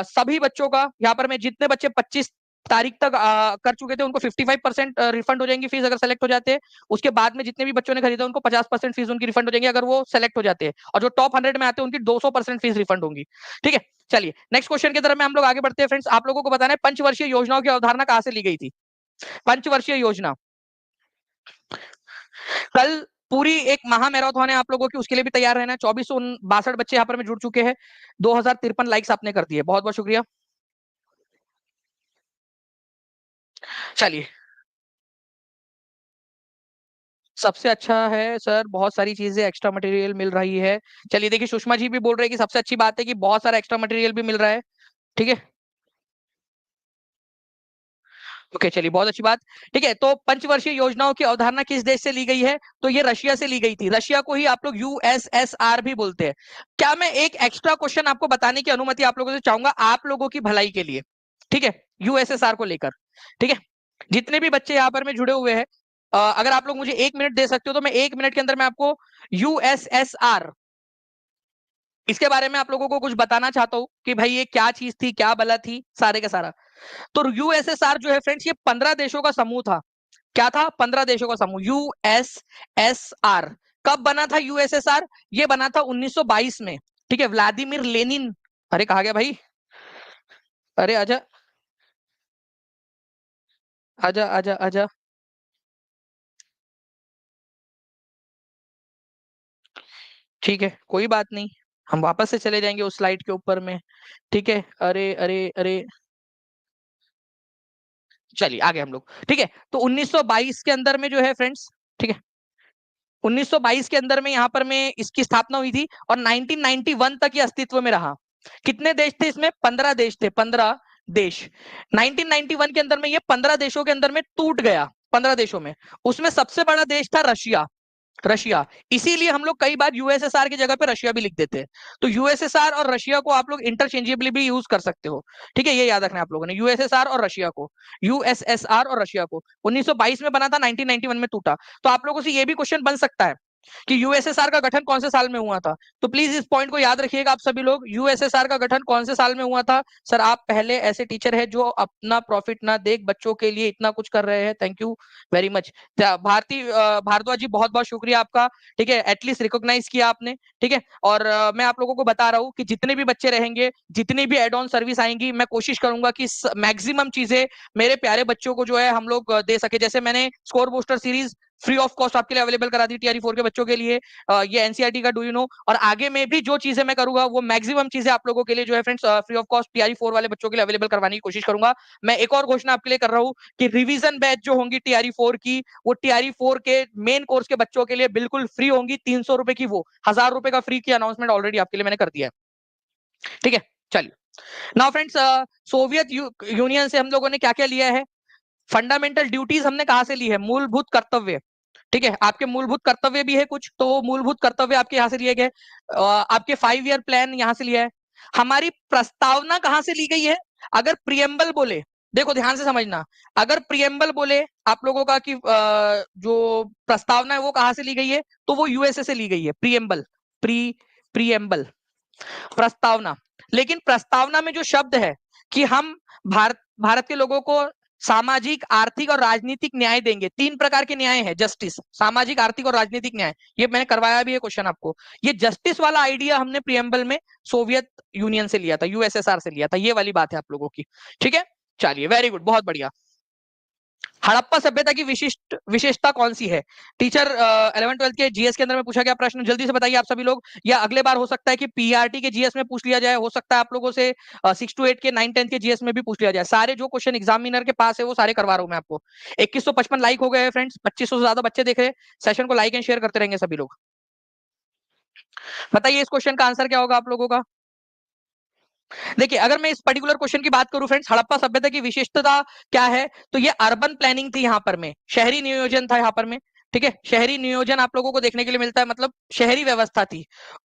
सभी बच्चों का यहाँ पर मैं, जितने बच्चे 25 तारीख तक कर चुके थे उनको 55% रिफंड हो जाएंगी फीस अगर सेलेक्ट हो जाते हैं। उसके बाद में जितने भी बच्चों ने खरीदा उनको 50% फीस उनकी रिफंड हो जाएंगी अगर वो सेलेक्ट हो जाते हैं, और जो टॉप 100 में आते हैं उनकी 200% फीस रिफंड होंगी, ठीक है। चलिए नेक्स्ट क्वेश्चन की तरफ में हम लोग आगे बढ़ते हैं फ्रेंड्स। आप लोगों को बताना है पंचवर्षीय योजनाओं की अवधारणा कहां से ली गई थी। पंचवर्षीय योजना, कल पूरी एक महा मैराथन है आप लोगों की, उसके लिए भी तैयार रहना है। 2462 बच्चे यहाँ पर में जुड़ चुके हैं, 2053 लाइक्स आपने कर दिए, बहुत बहुत शुक्रिया। चलिए, सबसे अच्छा है सर, बहुत सारी चीजें एक्स्ट्रा मटेरियल मिल रही है। चलिए देखिए, सुषमा जी भी बोल रहे हैं कि सबसे अच्छी बात है कि बहुत सारा एक्स्ट्रा मटेरियल भी मिल रहा है, ठीक है। ओके, चलिए बहुत अच्छी बात, ठीक है। तो पंचवर्षीय योजनाओं की अवधारणा किस देश से ली गई है, तो ये रशिया से ली गई थी। रशिया को ही आप लोग यूएसएसआर भी बोलते हैं। क्या मैं एक एक्स्ट्रा क्वेश्चन आपको बताने की अनुमति आप लोगों से चाहूंगा, आप लोगों की भलाई के लिए, ठीक है, यूएसएसआर को लेकर, ठीक है। जितने भी बच्चे यहाँ पर में जुड़े हुए हैं, अगर आप लोग मुझे 1 मिनट दे सकते हो तो मैं 1 मिनट के अंदर मैं आपको यूएसएसआर इसके बारे में आप लोगों को कुछ बताना चाहता हूँ कि भाई ये क्या चीज थी, क्या बला थी, सारे का सारा। तो यूएसएसआर जो है फ्रेंड्स, ये 15 देशों का समूह था। क्या था, 15 देशों का समूह, यूएसएसआर। कब बना था यूएसएसआर, ये बना था 1922 में, ठीक है, व्लादिमीर लेनिन। अरे कहा गया भाई, अरे आजा आजा आजा आजा। ठीक है, कोई बात नहीं, हम वापस से चले जाएंगे उस स्लाइड के ऊपर में, ठीक है। अरे अरे अरे, चलिए आगे हम लोग, ठीक है। तो 1922 के अंदर में जो है फ्रेंड्स, ठीक है, 1922 के अंदर में यहाँ पर में इसकी स्थापना हुई थी और 1991 तक ये अस्तित्व में रहा। कितने देश थे इसमें, 15 देश थे, 15 देश। 1991 के अंदर में ये 15 देशों के अंदर में टूट गया, 15 देशों में। उसमें सबसे बड़ा देश था रशिया, रशिया। इसीलिए हम लोग कई बार यूएसएसआर की जगह पे रशिया भी लिख देते हैं। तो यूएसएसआर और रशिया को आप लोग इंटरचेंजेबली भी यूज कर सकते हो, ठीक है, ये याद रखना है आप लोगों ने, यूएसएसआर और रशिया को, यूएसएसआर और रशिया को। 1922 में बना था, 1991 में टूटा। तो आप लोगों से ये भी क्वेश्चन बन सकता है कि यूएसएसआर का गठन कौन से साल में हुआ था। तो प्लीज इस पॉइंट को याद रखिएगा आप सभी लोग, यूएसएसआर का गठन कौन से साल में हुआ था। सर आप पहले ऐसे टीचर है जो अपना प्रॉफिट ना देख बच्चों के लिए इतना कुछ कर रहे हैं, thank you very much. Bharti Bhardwaj ji, बहुत बहुत शुक्रिया आपका, ठीक है, एटलीस्ट रिकॉग्नाइज किया आपने, ठीक है। और मैं आप लोगों को बता रहा हूँ कि जितने भी बच्चे रहेंगे, जितनी भी एड ऑन सर्विस आएंगी, मैं कोशिश करूंगा कि मैक्सिमम चीजें मेरे प्यारे बच्चों को जो है हम लोग दे सके। जैसे मैंने score booster series free of cost आपके लिए अवेलेबल करा दी टीआरई 4 के बच्चों के लिए, ये एनसीईआरटी का डू यू नो, और आगे में भी जो चीजें मैं करूंगा वो मैक्सिमम चीजें आप लोगों के लिए जो है friends free of cost TRE 4 वाले बच्चों के लिए अवेलेबल करवाने की कोशिश करूंगा। मैं एक और घोषणा आपके लिए कर रहा हूँ कि रिवीजन बैच जो होंगी टीआरई 4 की, वो टीआरई 4 के मेन कोर्स के बच्चों के लिए बिल्कुल फ्री होंगी, 300 रुपए की, वो 1000 रुपए का फ्री की अनाउंसमेंट ऑलरेडी आपके लिए मैंने कर दिया है, ठीक है। चलिए, नाउ फ्रेंड्स, सोवियत यूनियन से हम लोगों ने क्या क्या लिया है, फंडामेंटल ड्यूटीज हमने कहां से ली है, मूलभूत कर्तव्य, ठीक है। आपके मूलभूत कर्तव्य भी है कुछ, तो वो मूलभूत कर्तव्य आपके यहाँ से लिए गए। आपके 5 ईयर प्लान यहाँ से लिया है। हमारी प्रस्तावना कहां से ली गई है, अगर प्रियम्बल बोले, देखो ध्यान से समझना, अगर प्रियम्बल बोले आप लोगों का कि जो प्रस्तावना है वो कहां से ली गई है, तो वो यूएसए से ली गई है, प्रियम्बल, प्रियम्बल, प्रस्तावना। लेकिन प्रस्तावना में जो शब्द है कि हम भारत के लोगों को सामाजिक, आर्थिक और राजनीतिक न्याय देंगे, 3 प्रकार के न्याय है, जस्टिस, सामाजिक, आर्थिक और राजनीतिक न्याय, ये मैंने करवाया भी है क्वेश्चन आपको। ये जस्टिस वाला आइडिया हमने प्रियम्बल में सोवियत यूनियन से लिया था, यूएसएसआर से लिया था, ये वाली बात है आप लोगों की, ठीक है। चलिए वेरी गुड, बहुत बढ़िया। हड़प्पा सभ्यता की विशिष्ट विशेषता कौन सी है, टीचर 11 12 के जीएस के अंदर में पूछा गया प्रश्न, जल्दी से बताइए आप सभी लोग, या अगले बार हो सकता है कि पीआरटी के जीएस में पूछ लिया जाए, हो सकता है आप लोगों से 6 to 8 के 9 10 के जीएस में भी पूछ लिया जाए। सारे जो क्वेश्चन एग्जामिनर के पास है वो सारे करवा रहा हूं मैं आपको। 2155 लाइक हो गए फ्रेंड्स, 2500 से ज्यादा बच्चे देख रहे हैं सेशन को, लाइक एंड शेयर करते रहेंगे सभी लोग। बताइए इस क्वेश्चन का आंसर क्या होगा आप लोगों का। देखिए अगर मैं इस पर्टिकुलर क्वेश्चन की बात करूं फ्रेंड्स, हड़प्पा सभ्यता की विशेषता क्या है, तो ये अर्बन प्लानिंग थी यहाँ पर में, शहरी नियोजन था यहाँ पर में। ठीक है, शहरी नियोजन आप लोगों को देखने के लिए मिलता है, मतलब शहरी व्यवस्था थी।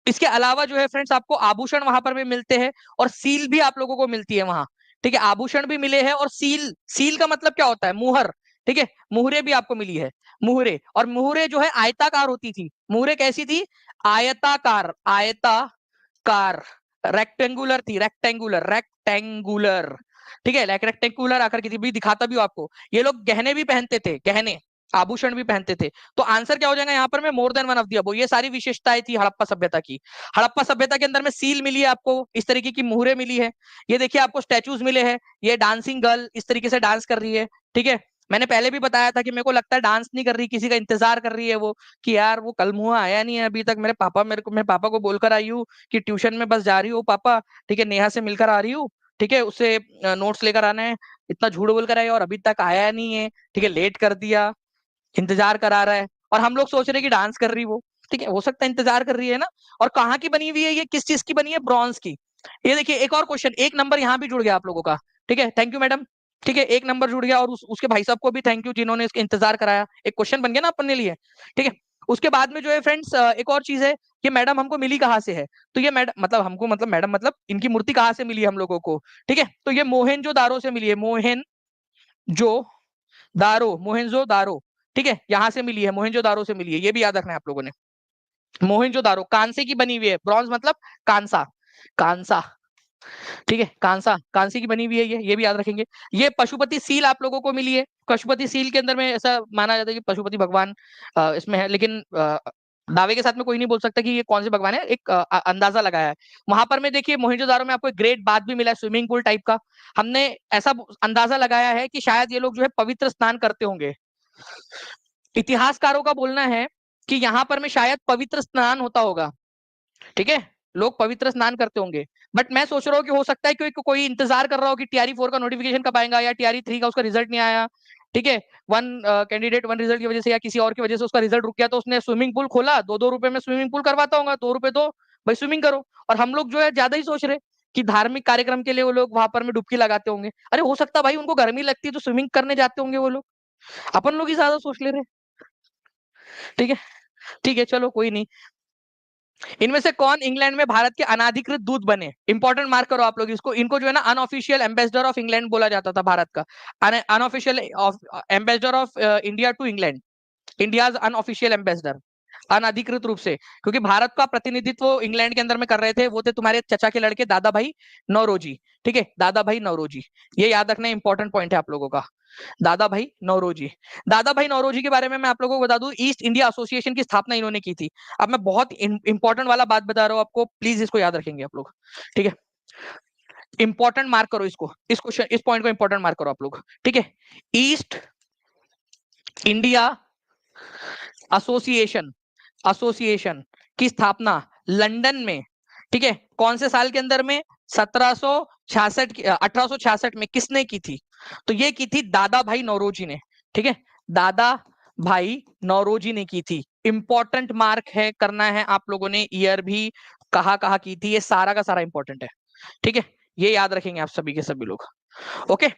इसके अलावा जो है फ्रेंड्स आपको आभूषण वहां पर में मिलते हैं और सील भी आप लोगों को मिलती है वहां। ठीक है, आभूषण भी मिले हैं और सील, सील का मतलब क्या होता है, मुहर। ठीक है, मुहरे भी आपको मिली है, मुहरे। और मुहरे जो है आयताकार होती थी, मुहरे कैसी थी, आयताकार, आयताकार, रेक्टेंगुलर थी, रेक्टेंगुलर, रेक्टेंगुलर। ठीक है, रेक्टेंगुलर आकर की थी, भी दिखाता भी हूं आपको। ये लोग गहने भी पहनते थे, गहने, आभूषण भी पहनते थे। तो आंसर क्या हो जाएगा यहाँ पर में, मोर than one of the above. ये सारी विशेषताएं थी हड़प्पा सभ्यता की। हड़प्पा सभ्यता के अंदर में सील मिली है आपको, इस तरीके की मुहरे मिली है। ये देखिए आपको स्टैचूज मिले हैं, ये डांसिंग गर्ल इस तरीके से डांस कर रही है। ठीक है, मैंने पहले भी बताया था कि मेरे को लगता है डांस नहीं कर रही, किसी का इंतजार कर रही है वो, कि यार वो कल मुआ आया नहीं है अभी तक, मेरे पापा को बोलकर आई हूँ कि ट्यूशन में बस जा रही हूँ पापा, ठीक है, नेहा से मिलकर आ रही हूँ, ठीक है, उससे नोट्स लेकर आना है। इतना झूठ बोल कर आई और अभी तक आया नहीं है, ठीक है, लेट कर दिया, इंतजार करा रहा है, और हम लोग सोच रहे हैं कि डांस कर रही वो। ठीक है, हो सकता है इंतजार कर रही है ना। और कहाँ की बनी हुई है ये, किस चीज की बनी है, ब्रॉन्ज की। ये देखिए एक और क्वेश्चन, एक नंबर यहाँ भी जुड़ गया आप लोगों का। ठीक है, थैंक यू मैडम। ठीक है, एक नंबर जुड़ गया, और उसके भाई साहब को भी थैंक यू जिन्होंने इसका इंतजार कराया, एक क्वेश्चन बन गया ना अपने लिए। ठीक है, उसके बाद में जो है फ्रेंड्स एक और चीज है, कि मैडम हमको मिली कहाँ से है। तो ये मैडम मतलब हमको, मतलब मैडम मतलब इनकी मूर्ति कहाँ से मिली है हम लोगों को। ठीक है, तो ये मोहनजो दारो से मिली है, मोहनजो दारो, मोहनजो दारो। ठीक है, यहां से मिली है, मोहनजो दारो से मिली है, ये भी याद रखना है आप लोगों ने। मोहनजो दारो कांसे की बनी हुई है, ब्रॉन्ज मतलब कांसा, कांसा। ठीक है, कांसा, कांसे की बनी हुई है ये भी याद रखेंगे। ये पशुपति सील आप लोगों को मिली है। पशुपति सील के अंदर में ऐसा माना जाता है कि पशुपति भगवान इसमें है, लेकिन दावे के साथ में कोई नहीं बोल सकता कि ये कौन से भगवान है, एक अंदाजा लगाया है। वहां पर में देखिए मोहनजोदारो में आपको एक ग्रेट बाथ भी मिला है, स्विमिंग पूल टाइप का। हमने ऐसा अंदाजा लगाया है कि शायद ये लोग जो है पवित्र स्नान करते होंगे। इतिहासकारों का बोलना है कि यहाँ पर में शायद पवित्र स्नान होता होगा। ठीक है, लोग पवित्र स्नान करते होंगे। बट मैं सोच रहा हूँ कि हो सकता है कि कोई इंतजार कर रहा हो कि टीआरई 4 का नोटिफिकेशन कब आएगा, या टीआरई 3 का उसका रिजल्ट नहीं आया। ठीक है, वन कैंडिडेट वन रिजल्ट की वजह से या किसी और की वजह से उसका रिजल्ट रुक गया, तो उसने स्विमिंग पूल खोला, 2-2 रुपए में स्विमिंग पूल करवाता होगा, 2 रुपए दो भाई स्विमिंग करो। और हम लोग जो है ज्यादा ही सोच रहे कि धार्मिक कार्यक्रम के लिए वो लोग वहां पर में डुबकी लगाते होंगे। अरे हो सकता है भाई उनको गर्मी लगती है तो स्विमिंग करने जाते होंगे वो लोग, अपन लोग ही ज्यादा सोच ले रहे। ठीक है, ठीक है, चलो कोई नहीं। इनमें से कौन इंग्लैंड में भारत के अनाधिकृत दूत बने, इंपॉर्टेंट मार्क करो आप लोग इसको। इनको जो है ना अनऑफिशियल एम्बेसडर ऑफ इंग्लैंड बोला जाता था भारत का, unofficial ambassador of India to England, India unofficial ambassador, अनधिकृत रूप से। क्योंकि भारत का प्रतिनिधित्व इंग्लैंड के अंदर में कर रहे थे, वो थे तुम्हारे चचा के लड़के दादा भाई नौरोजी। ठीक है, दादा भाई नौरोजी, ये याद रखना इंपॉर्टेंट पॉइंट है आप लोगों का, दादा भाई नौरोजी। दादा भाई नौरोजी के बारे में मैं आप लोगों को बता दूं, ईस्ट इंडिया एसोसिएशन की स्थापना इन्होंने की थी। अब मैं बहुत इंपॉर्टेंट वाला बात बता रहा हूं आपको, प्लीज इसको याद रखेंगे आप लोग। ठीक है, इंपॉर्टेंट मार्क करो इसको, इस क्वेश्चन, इस पॉइंट को इंपॉर्टेंट मार्क करो आप लोग। ठीक है, ईस्ट इंडिया एसोसिएशन, एसोसिएशन की स्थापना लंदन में, ठीक है, कौन से साल के अंदर में, 1766, 1866 में किसने की थी, तो ये की थी दादा भाई नौरोजी ने। ठीक है, दादा भाई नौरोजी ने की थी। इंपॉर्टेंट मार्क है, करना है आप लोगों ने, ईयर भी, कहा कहा की थी, ये सारा का सारा इंपॉर्टेंट है। ठीक है, ये याद रखेंगे आप सभी के सभी लोग। ओके,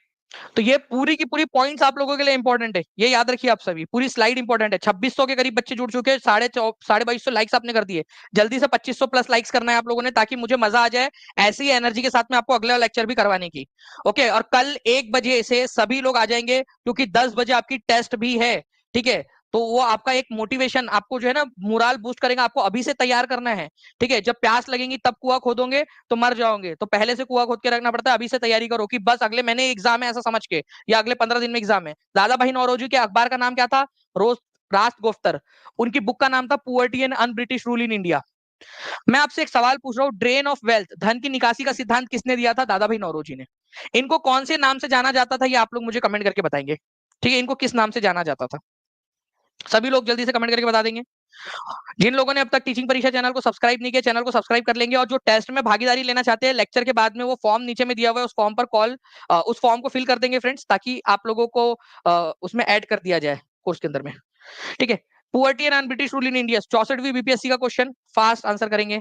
तो ये पूरी की पूरी पॉइंट्स आप लोगों के लिए इंपॉर्टेंट है, ये याद रखिए आप सभी, पूरी स्लाइड इंपॉर्टेंट है। 2600 के करीब बच्चे जुड़ चुके हैं, 2250 लाइक्स आपने कर दिए। जल्दी से 2500 प्लस लाइक्स करना है आप लोगों ने, ताकि मुझे मजा आ जाए ऐसी ही एनर्जी के साथ में आपको अगला लेक्चर भी करवाने की। ओके, और कल 1 बजे से सभी लोग आ जाएंगे, क्योंकि 10 बजे आपकी टेस्ट भी है। ठीक है, तो वो आपका एक मोटिवेशन, आपको जो है ना मोरल बूस्ट करेगा, आपको अभी से तैयार करना है। ठीक है, जब प्यास लगेगी तब कुआं खोदोगे तो मर जाओगे, तो पहले से कुआं खोद के रखना पड़ता है, अभी से तैयारी करो कि बस अगले महीने एग्जाम है ऐसा समझ के, या अगले 15 दिन में एग्जाम है। दादा भाई नौरोजी के अखबार का नाम क्या था, रोज रास्ट गोफ्तर। उनकी बुक का नाम था poverty and un British rule in India. मैं आपसे एक सवाल पूछ रहा हूँ, ड्रेन ऑफ वेल्थ, धन की निकासी का सिद्धांत किसने दिया था, दादा भाई नौरोजी ने। इनको कौन से नाम से जाना जाता था, ये आप लोग मुझे कमेंट करके बताएंगे। ठीक है, इनको किस नाम से जाना जाता था, सभी लोग जल्दी से कमेंट करके बता देंगे। जिन लोगों ने अब तक टीचिंग परीक्षा चैनल को सब्सक्राइब नहीं किया, चैनल को सब्सक्राइब कर लेंगे, और जो टेस्ट में भागीदारी लेना चाहते हैं लेक्चर के बाद में, वो फॉर्म नीचे में दिया हुआ है, उस फॉर्म पर उस फॉर्म को फिल कर देंगे फ्रेंड्स, ताकि आप लोगों को उसमें ऐड कर दिया जाए कोर्स के अंदर में। ठीक है, poverty and British rule in India, 64वीं बीपीएससी का क्वेश्चन, फास्ट आंसर करेंगे।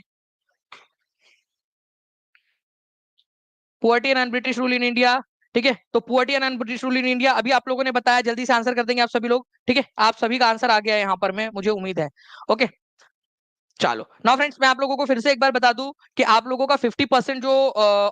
Poverty and British rule in India, ठीक है। तो poverty and British rule in India अभी आप लोगों ने बताया, जल्दी से आंसर कर देंगे आप सभी लोग, ठीक है। आप सभी का आंसर आ गया है यहाँ पर, मैं मुझे उम्मीद है। ओके, चलो नाउ फ्रेंड्स, मैं आप लोगों को फिर से एक बार बता दूं कि आप लोगों का 50% जो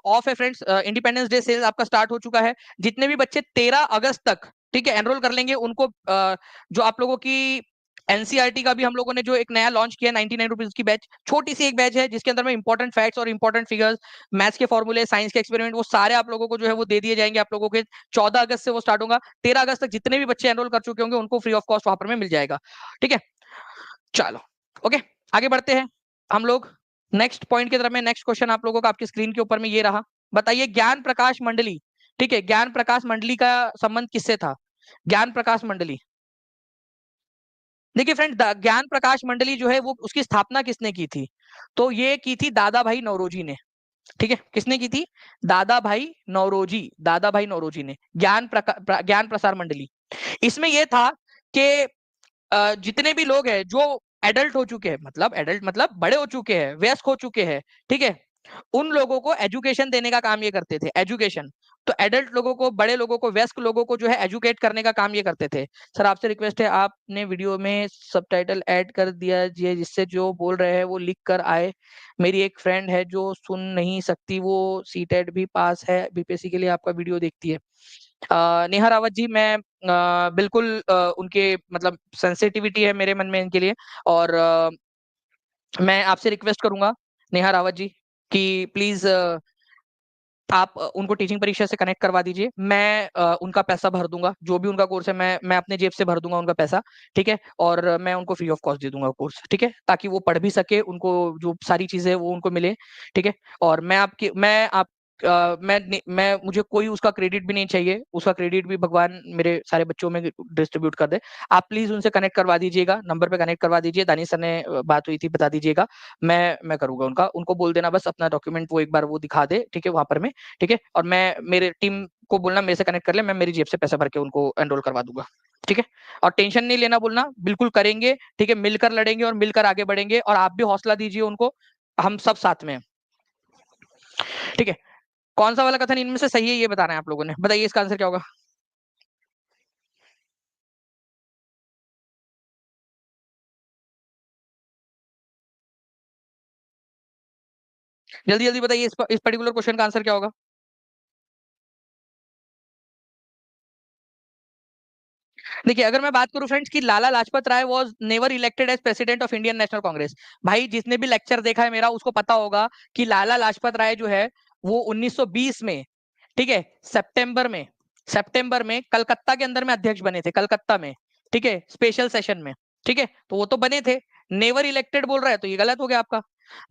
ऑफ है फ्रेंड्स, इंडिपेंडेंस डे सेल आपका स्टार्ट हो चुका है। जितने भी बच्चे 13 अगस्त तक, ठीक है, एनरोल कर लेंगे उनको जो आप लोगों की एनसीईआरटी का भी हम लोगों ने जो एक नया लॉन्च किया 99 रुपीज की बैच, छोटी सी एक बैच है जिसके अंदर में इंपॉर्टेंट फैक्ट्स और इंपॉर्टेंट फिगर्स, मैथ्स के फॉर्मूले, साइंस के एक्सपेरिमेंट, वो सारे आप लोगों को जो है वो दे दिए जाएंगे। आप लोगों के 14 अगस्त से वो स्टार्ट होगा। 13 अगस्त तक जितने भी बच्चे एनरोल कर चुके होंगे उनको फ्री ऑफ कॉस्ट वहां पर में मिल जाएगा, ठीक है। चलो ओके, आगे बढ़ते हैं हम लोग नेक्स्ट पॉइंट की तरफ में। नेक्स्ट क्वेश्चन आप लोगों का आपकी स्क्रीन के ऊपर में ये रहा। बताइए, ज्ञान प्रकाश मंडली, ठीक है, ज्ञान प्रकाश मंडली का संबंध किससे था? ज्ञान प्रकाश मंडली, देखिए फ्रेंड, ज्ञान प्रकाश मंडली जो है वो उसकी स्थापना किसने की थी? तो ये की थी दादा भाई नौरोजी ने, ठीक है। किसने की थी? दादा भाई नौरोजी, दादा भाई नौरोजी ने ज्ञान प्रसार मंडली। इसमें यह था कि जितने भी लोग हैं जो एडल्ट हो चुके हैं, मतलब एडल्ट मतलब बड़े हो चुके हैं, वयस्क हो चुके हैं, ठीक है, उन लोगों को एजुकेशन देने का काम ये करते थे, एजुकेशन। तो एडल्ट लोगों को, बड़े लोगों को, वयस्क लोगों को जो है एजुकेट करने का काम ये करते थे। सर आपसे रिक्वेस्ट है, आपने वीडियो में सबटाइटल ऐड कर दिया जिससे जो बोल रहे हैं वो लिख कर आए। मेरी एक फ्रेंड है जो सुन नहीं सकती, वो सीटेट भी पास है, बीपीएससी के लिए आपका वीडियो देखती है। नेहा रावत जी, मैं बिल्कुल उनके मतलब सेंसिटिविटी है मेरे मन में इनके लिए, और मैं आपसे रिक्वेस्ट करूंगा नेहा रावत जी कि प्लीज आप उनको टीचिंग परीक्षा से कनेक्ट करवा दीजिए। मैं उनका पैसा भर दूंगा, जो भी उनका कोर्स है मैं अपने जेब से भर दूंगा उनका पैसा, ठीक है। और मैं उनको फ्री ऑफ कॉस्ट दे दूंगा कोर्स, ठीक है, ताकि वो पढ़ भी सके, उनको जो सारी चीजें वो उनको मिले, ठीक है। और मैं मुझे कोई उसका क्रेडिट भी नहीं चाहिए, उसका क्रेडिट भी भगवान मेरे सारे बच्चों में डिस्ट्रीब्यूट कर दे। आप प्लीज उनसे कनेक्ट करवा दीजिएगा, नंबर पे कनेक्ट करवा दीजिए, दानिश सर ने बात हुई थी, बता दीजिएगा। मैं करूंगा उनका, उनको बोल देना बस अपना डॉक्यूमेंट वो एक बार वो दिखा दे, ठीक है, वहां पर में, ठीक है। और मैं मेरे टीम को बोलना मेरे से कनेक्ट कर ले, मैं मेरी जेब से पैसा भर के उनको एनरोल करवा दूंगा, ठीक है। और टेंशन नहीं लेना बोलना, बिल्कुल करेंगे, ठीक है, मिलकर लड़ेंगे और मिलकर आगे बढ़ेंगे, और आप भी हौसला दीजिए उनको, हम सब साथ में हैं, ठीक है। कौन सा वाला कथन इनमें से सही है ये बताना है आप लोगों ने, बताइए इसका आंसर क्या होगा? जल्दी जल्दी बताइए, इस पर्टिकुलर क्वेश्चन का आंसर क्या होगा? देखिए, अगर मैं बात करूं फ्रेंड्स कि Lala Lajpat Rai was never elected as president of Indian National Congress, भाई जिसने भी लेक्चर देखा है मेरा उसको पता होगा कि लाला लाजपत राय जो है वो 1920 में, ठीक है, सितंबर में कलकत्ता के अंदर में अध्यक्ष बने थे, कलकत्ता में, ठीक है, स्पेशल सेशन में, ठीक है, तो वो तो बने थे। नेवर इलेक्टेड बोल रहा है तो ये गलत हो गया आपका।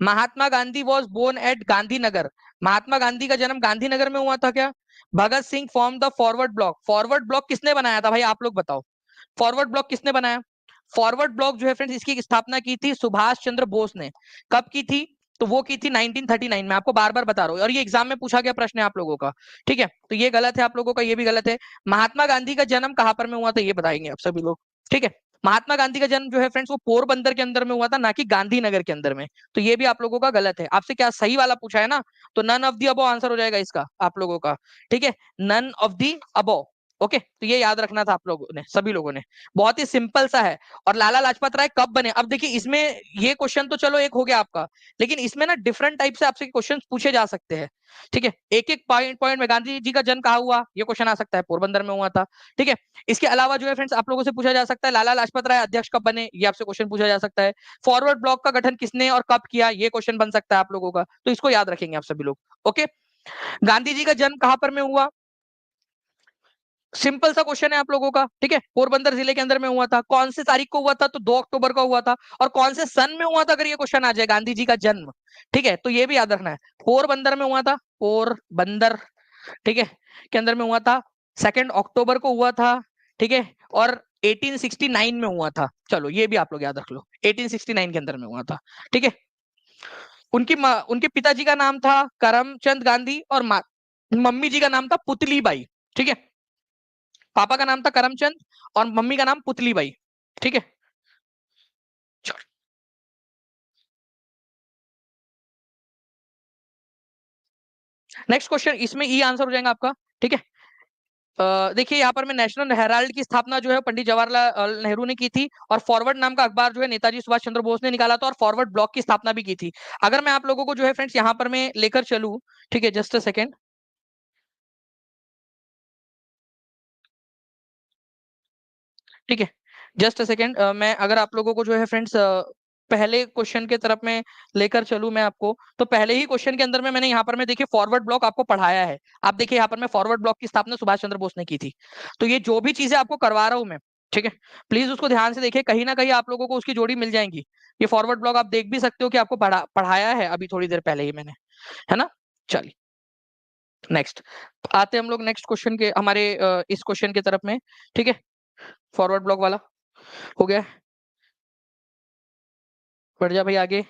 Mahatma Gandhi was born at Gandhinagar, Mahatma Gandhi का जन्म गांधीनगर में हुआ था क्या? Bhagat Singh form the Forward Bloc, Forward Bloc किसने बनाया था भाई, आप लोग बताओ, फॉरवर्ड ब्लॉक किसने बनाया? फॉरवर्ड ब्लॉक जो है फ्रेंड्स, इसकी स्थापना की थी सुभाष चंद्र बोस ने। कब की थी? तो वो की थी 1939 में, आपको बार बार बता रहा हूँ, और ये एग्जाम में पूछा गया प्रश्न है आप लोगों का, ठीक है। तो ये गलत है आप लोगों का, ये भी गलत है। महात्मा गांधी का जन्म कहां पर में हुआ था ये बताएंगे आप सभी लोग, ठीक है। महात्मा गांधी का जन्म जो है फ्रेंड्स वो पोरबंदर के अंदर में हुआ था, ना कि गांधीनगर के अंदर में। तो ये भी आप लोगों का गलत है। आपसे क्या सही वाला पूछा है ना, तो none of the above answer हो जाएगा इसका आप लोगों का, ठीक है, none of the above. Okay, तो ये याद रखना था आप लोगों ने, सभी लोगों ने। बहुत ही सिंपल सा है। और लाला लाजपत राय कब बने, अब देखिए इसमें, ये क्वेश्चन तो चलो एक हो गया आपका, लेकिन इसमें ना डिफरेंट टाइप से आपसे क्वेश्चन पूछे जा सकते हैं, ठीक है। एक एक पॉइंट पॉइंट में गांधी जी का जन्म कहाँ हुआ ये क्वेश्चन आ सकता है, पोरबंदर में हुआ था, ठीक है। इसके अलावा जो है फ्रेंड्स आप लोगों से पूछा जा सकता है लाला लाजपत राय अध्यक्ष कब बने, ये आपसे क्वेश्चन पूछा जा सकता है। फॉरवर्ड ब्लॉक का गठन किसने और कब किया, ये क्वेश्चन बन सकता है आप लोगों का, तो इसको याद रखेंगे आप सभी लोग। ओके, गांधी जी का जन्म कहां पर में हुआ? सिंपल सा क्वेश्चन है आप लोगों का, ठीक है, पोरबंदर जिले के अंदर में हुआ था। कौन से तारीख को हुआ था? तो 2 अक्टूबर को हुआ था। और कौन से सन में हुआ था, अगर ये क्वेश्चन आ जाए गांधी जी का जन्म, ठीक है, तो ये भी याद रखना है। पोरबंदर में हुआ था, पोरबंदर, ठीक है, के अंदर में हुआ था। 2 अक्टूबर को हुआ था, ठीक है। और 1869 में हुआ था, चलो ये भी आप लोग याद रख लो, 1869 के अंदर में हुआ था, ठीक है। उनके पिताजी का नाम था करमचंद गांधी, और मम्मी जी का नाम था पुतली बाई, ठीक है। पापा का नाम था करमचंद और मम्मी का नाम पुतली बाई, ठीक है। नेक्स्ट क्वेश्चन, इसमें ई आंसर हो जाएगा आपका। ठीक है, देखिए यहाँ पर मैं नेशनल हेराल्ड की स्थापना जो है पंडित जवाहरलाल नेहरू ने की थी, और फॉरवर्ड नाम का अखबार जो है नेताजी सुभाष चंद्र बोस ने निकाला था, और फॉरवर्ड ब्लॉक की स्थापना भी की थी। अगर मैं आप लोगों को जो है फ्रेंड्स यहाँ पर मैं लेकर चलूं, ठीक है, जस्ट अ सेकेंड, ठीक है, जस्ट अ सेकेंड, मैं अगर आप लोगों को जो है फ्रेंड्स पहले क्वेश्चन के तरफ में लेकर चलूं मैं आपको, तो पहले ही क्वेश्चन के अंदर में मैंने यहाँ पर मैं देखिए फॉरवर्ड ब्लॉक आपको पढ़ाया है। आप देखिए यहाँ पर मैं फॉरवर्ड ब्लॉक की स्थापना सुभाष चंद्र बोस ने की थी। तो ये जो भी चीजें आपको करवा रहा हूं मैं, ठीक है, प्लीज उसको ध्यान से देखिए, कहीं ना कहीं आप लोगों को उसकी जोड़ी मिल जाएंगी। ये फॉरवर्ड ब्लॉक आप देख भी सकते हो कि आपको पढ़ाया है अभी थोड़ी देर पहले ही मैंने, है ना। चलिए नेक्स्ट आते हैं हम लोग नेक्स्ट क्वेश्चन के, हमारे इस क्वेश्चन की तरफ में। ठीक है, फॉरवर्ड ब्लॉक वाला हो गया, बढ़ जा भाई आगे।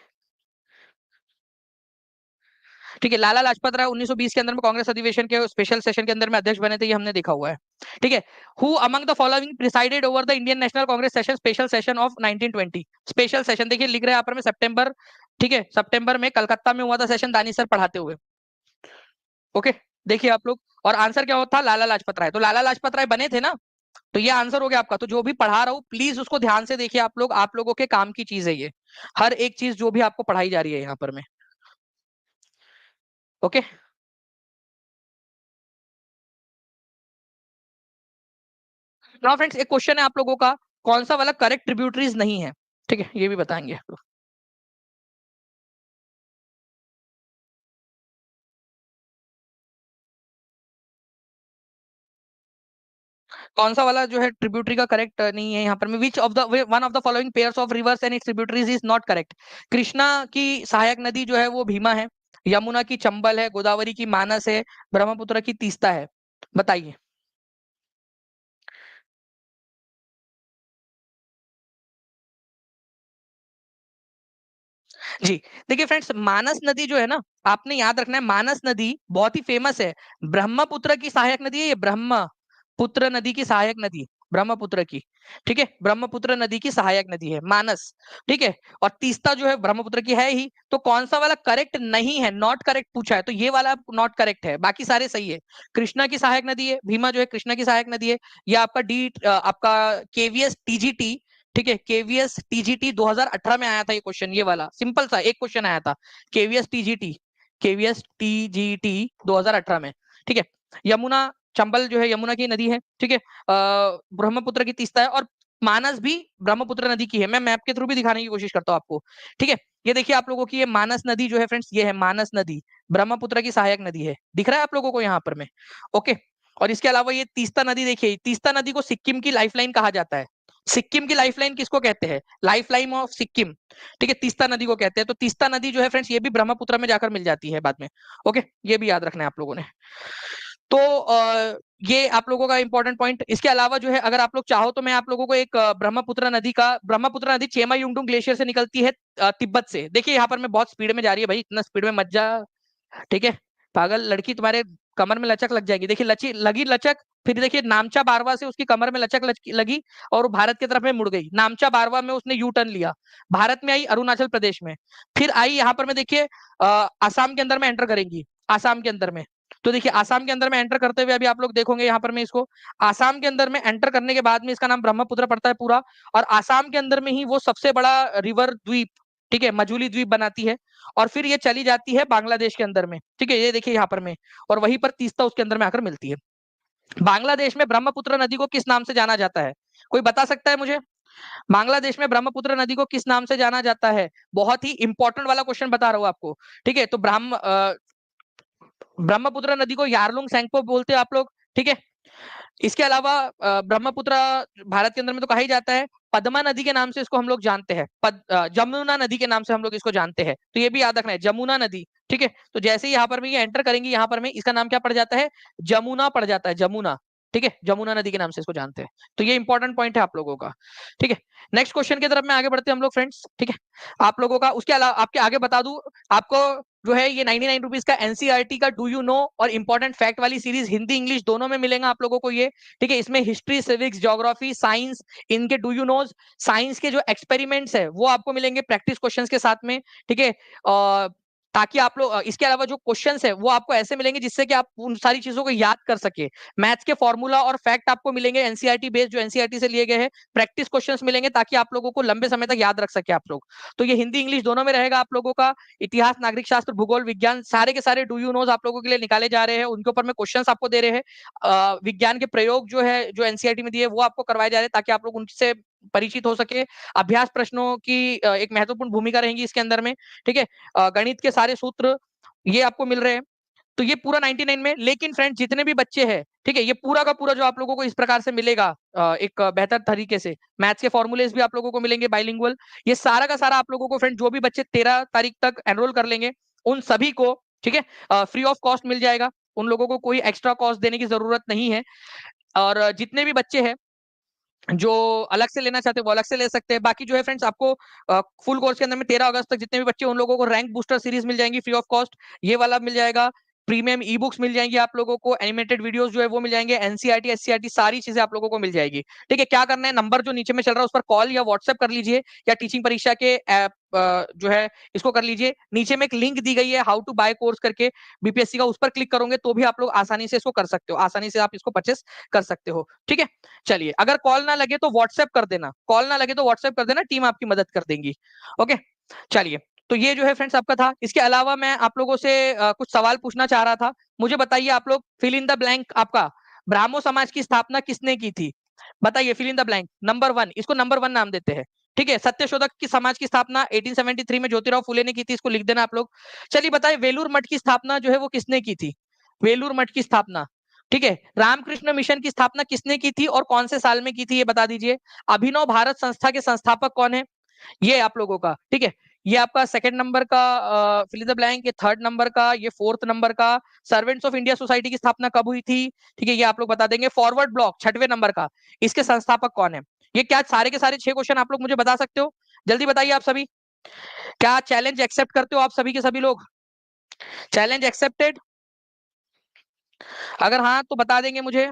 ठीक है, लाला लाजपत राय 1920 के अंदर में कांग्रेस अधिवेशन के स्पेशल सेशन के अंदर में अध्यक्ष बने थे, ये हमने देखा हुआ है। ठीक है, who among the following presided over the Indian National Congress session special session of 1920। Special session देखिए लिख रहे हैं यहाँ पर में सितंबर, ठीक है, सितंबर में कलकत्ता में हुआ था सेशन, दानी सर पढ़ाते हुए। ओके, देखिए आप लोग, और आंसर क्या होता, लाला लाजपत राय। तो लाला लाजपत राय बने थे ना, तो ये आंसर हो गया आपका। तो जो भी पढ़ा रहा हूँ प्लीज उसको ध्यान से देखिए आप लोग, आप लोगों के काम की चीज है ये, हर एक चीज जो भी आपको पढ़ाई जा रही है यहाँ पर में। ओके, नाउ फ्रेंड्स एक क्वेश्चन है आप लोगों का, कौन सा वाला करेक्ट ट्रिब्यूटरीज नहीं है। ठीक है, ये भी बताएंगे आप लोग। कौन सा वाला जो है ट्रिब्यूटरी का करेक्ट नहीं है यहाँ पर में, which of the one of the following pairs of reverse and it's tributaries is not correct. Krishna की सहायक नदी जो है वो भीमा है, यमुना की चंबल है, गोदावरी की मानस है, ब्रह्मपुत्र की तीस्ता है, बताइए। जी, देखिए फ्रेंड्स, मानस नदी जो है ना, आपने याद रखना है, मानस नदी बहुत ही फेमस है, ब्रह्मपुत्र की सहायक नदी है ये, ब्रह्मपुत्र नदी की सहायक नदी, ब्रह्मपुत्र की। ठीक है, ब्रह्मपुत्र नदी की सहायक नदी है मानस। ठीक है, और तीस्ता जो है ब्रह्मपुत्र की है ही। तो कौन सा वाला करेक्ट नहीं है, नॉट करेक्ट पूछा है, तो ये वाला नॉट करेक्ट है, बाकी सारे सही है। कृष्णा की सहायक नदी है, भीमा जो है कृष्णा की सहायक नदी है। या आपका आपका केवीएस टीजीटी, ठीक है, केवीएस टीजीटी 2018 में आया था ये क्वेश्चन, ये वाला सिंपल सा एक क्वेश्चन आया था, केवीएस टीजीटी, केवीएस टीजीटी 2018 में। ठीक है, यमुना चंबल जो है यमुना की नदी है। ठीक है, ब्रह्मपुत्र की तीस्ता है, और मानस भी ब्रह्मपुत्र नदी की है। मैं मैप के थ्रू भी दिखाने की कोशिश करता हूँ आपको। ठीक है, ये देखिए आप लोगों की ये मानस नदी जो है फ्रेंड्स, ये है मानस नदी, ब्रह्मपुत्र की सहायक नदी है, दिख रहा है आप लोगों को यहाँ पर में। ओके, और इसके अलावा ये तीस्ता नदी देखिए, तीस्ता नदी को सिक्किम की लाइफलाइन कहा जाता है। सिक्किम की लाइफलाइन किसको कहते हैं, लाइफलाइन ऑफ सिक्किम। ठीक है, तीस्ता नदी को कहते हैं। तो तीस्ता नदी जो है फ्रेंड्स, ये भी ब्रह्मपुत्र में जाकर मिल जाती है बाद में। ओके, ये भी याद रखना है आप लोगों ने। तो ये आप लोगों का इंपॉर्टेंट पॉइंट। इसके अलावा जो है अगर आप लोग चाहो तो मैं आप लोगों को एक ब्रह्मपुत्र नदी चेमा युंगडुंग ग्लेशियर से निकलती है, तिब्बत से। देखिए यहाँ पर मैं बहुत स्पीड में जा रही है भाई, इतना स्पीड में मत जा। ठीक है, पागल लड़की, तुम्हारे कमर में लचक लग जाएगी। देखिए लची लगी लचक, फिर देखिए नामचा बारवा से उसकी कमर में लगी, और वो भारत की तरफ में मुड़ गई। नामचा बारवा में उसने यू टर्न लिया, भारत में आई, अरुणाचल प्रदेश में, फिर आई यहाँ पर में देखिए आसाम के अंदर में एंटर करेंगी, आसाम के अंदर में। तो देखिए आसाम के अंदर में एंटर करते हुए अभी आप लोग देखोगे यहाँ पर मैं इसको, आसाम के अंदर में एंटर करने के बाद में इसका नाम ब्रह्मपुत्र पड़ता है पूरा। और आसाम के अंदर में ही वो सबसे बड़ा रिवर द्वीप, ठीक है, मजूली द्वीप बनाती है। और फिर ये चली जाती है बांग्लादेश के अंदर में। ठीक है, ये देखिए यहाँ पर में, और वहीं पर तीस्ता उसके अंदर में आकर मिलती है। बांग्लादेश में ब्रह्मपुत्र नदी को किस नाम से जाना जाता है, कोई बता सकता है मुझे। बांग्लादेश में ब्रह्मपुत्र नदी को किस नाम से जाना जाता है, बहुत ही इंपॉर्टेंट वाला क्वेश्चन बता रहा हूँ आपको। ठीक है, तो ब्रह्मपुत्र नदी को यारलुंग सेंगपो बोलते हैं आप लोग। ठीक है, इसके अलावा ब्रह्मपुत्र भारत के अंदर में तो कहा ही जाता है, पद्मा नदी के नाम से इसको हम लोग जानते हैं, जमुना नदी के नाम से हम लोग इसको जानते हैं। तो ये भी याद रखना है, जमुना नदी। ठीक है, तो जैसे ही यहाँ पर में ये एंटर करेंगे, यहाँ पर में इसका नाम क्या पड़ जाता है, जमुना पड़ जाता है, जमुना। ठीक है, जमुना नदी के नाम से इसको जानते हैं। तो ये इंपॉर्टेंट पॉइंट है आप लोगों का। ठीक है, नेक्स्ट क्वेश्चन की तरफ में आगे बढ़ते हैं हम लोग फ्रेंड्स। ठीक है, आप लोगों का उसके अलावा आपके आगे बता दूं आपको, जो है ये 99 रुपीज का एनसीईआरटी का डू यू नो और इंपॉर्टेंट फैक्ट वाली सीरीज, हिंदी इंग्लिश दोनों में मिलेगा आप लोगों को ये। ठीक है, इसमें हिस्ट्री, सिविक्स, ज्योग्राफी, साइंस, इनके डू यू नोज, साइंस के जो एक्सपेरिमेंट्स है वो आपको मिलेंगे प्रैक्टिस क्वेश्चंस के साथ में। ठीक है, ताकि आप लोग इसके अलावा जो क्वेश्चंस है वो आपको ऐसे मिलेंगे जिससे कि आप उन सारी चीजों को याद कर सके। मैथ्स के फॉर्मूला और फैक्ट आपको मिलेंगे एनसीईआरटी बेस्ड, जो एनसीईआरटी से लिए गए हैं। प्रैक्टिस क्वेश्चंस मिलेंगे ताकि आप लोगों को लंबे समय तक याद रख सके आप लोग। तो ये हिंदी इंग्लिश दोनों में रहेगा आप लोगों का। इतिहास, नागरिक शास्त्र, भूगोल, विज्ञान, सारे के सारे डू यू नोज आप लोगों के लिए निकाले जा रहे हैं। उनके ऊपर में क्वेश्चंस आपको दे रहे हैं। विज्ञान के प्रयोग जो है, जो एनसीईआरटी में दिए वो आपको करवाए जा रहे हैं ताकि आप लोग उनसे परिचित हो सके। अभ्यास प्रश्नों की एक महत्वपूर्ण भूमिका रहेगी इसके अंदर में। ठीक है, गणित के सारे सूत्र ये आपको मिल रहे हैं। तो ये पूरा 99 में। लेकिन फ्रेंड जितने भी बच्चे हैं, ठीक है, ये पूरा का पूरा जो आप लोगों को इस प्रकार से मिलेगा एक बेहतर तरीके से। मैथ्स के फॉर्मूलेस भी आप लोगों को मिलेंगे बाइलिंगुअल। ये सारा का सारा आप लोगों को फ्रेंड, जो भी बच्चे 13 तारीख तक एनरोल कर लेंगे उन सभी को, ठीक है, फ्री ऑफ कॉस्ट मिल जाएगा। उन लोगों को कोई एक्स्ट्रा कॉस्ट देने की जरूरत नहीं है। और जितने भी बच्चे हैं जो अलग से लेना चाहते हैं वो अलग से ले सकते हैं। बाकी जो है फ्रेंड्स, आपको फुल कोर्स के अंदर में 13 अगस्त तक जितने भी बच्चे, उन लोगों को रैंक बूस्टर सीरीज मिल जाएंगी फ्री ऑफ कॉस्ट। ये वाला मिल जाएगा। प्रीमियम ई बुक्स मिल जाएंगी आप लोगों को। एनिमेटेड वीडियोस जो है वो मिल जाएंगे। एनसीईआरटी, एससीईआरटी सारी चीजें आप लोगों को मिल जाएगी। ठीक है, क्या करना है, नंबर जो नीचे में चल रहा है उस पर कॉल या व्हाट्सएप कर लीजिए, या टीचिंग परीक्षा के ऐप जो है इसको कर लीजिए। नीचे में एक लिंक दी गई है हाउ टू बाय कोर्स करके बीपीएससी का, उस पर क्लिक करोगे तो भी आप लोग आसानी से इसको कर सकते हो। आसानी से आप इसको परचेस कर सकते हो। ठीक है, चलिए, अगर कॉल ना लगे तो व्हाट्सएप कर देना। कॉल ना लगे तो व्हाट्सएप कर देना, टीम आपकी मदद कर देंगी। ओके, चलिए। तो ये जो है फ्रेंड्स आपका था। इसके अलावा मैं आप लोगों से कुछ सवाल पूछना चाह रहा था। मुझे बताइए आप लोग, फिल इन द ब्लैंक। आपका ब्राह्मो समाज की स्थापना किसने की थी? बताइए, fill in the blank. Number 1, इसको नंबर 1 नाम देते हैं। ठीक है, सत्यशोधक की समाज की स्थापना 1873 में ज्योतिराव फुले ने की थी। इसको लिख देना आप लोग। चलिए बताइए, वेलूर मठ की स्थापना जो है वो किसने की थी? वेलूर मठ की स्थापना। ठीक है, रामकृष्ण मिशन की स्थापना किसने की थी और कौन से साल में की थी, ये बता दीजिए। अभिनव भारत संस्था के संस्थापक कौन है? ये आप लोगों का, ठीक है, ये आपका सेकंड नंबर का फिल इन द ब्लैंक, ये थर्ड नंबर का, ये फोर्थ नंबर का। सर्वेंट्स ऑफ इंडिया सोसाइटी की स्थापना कब हुई थी? ठीक है, ये आप लोग बता देंगे। फॉरवर्ड ब्लॉक छठवें नंबर का, इसके संस्थापक कौन है? ये क्या सारे के सारे 6 क्वेश्चन आप लोग मुझे बता सकते हो? जल्दी बताइए आप सभी। क्या चैलेंज एक्सेप्ट करते हो आप सभी के सभी लोग? Challenge accepted? अगर हाँ तो बता देंगे मुझे।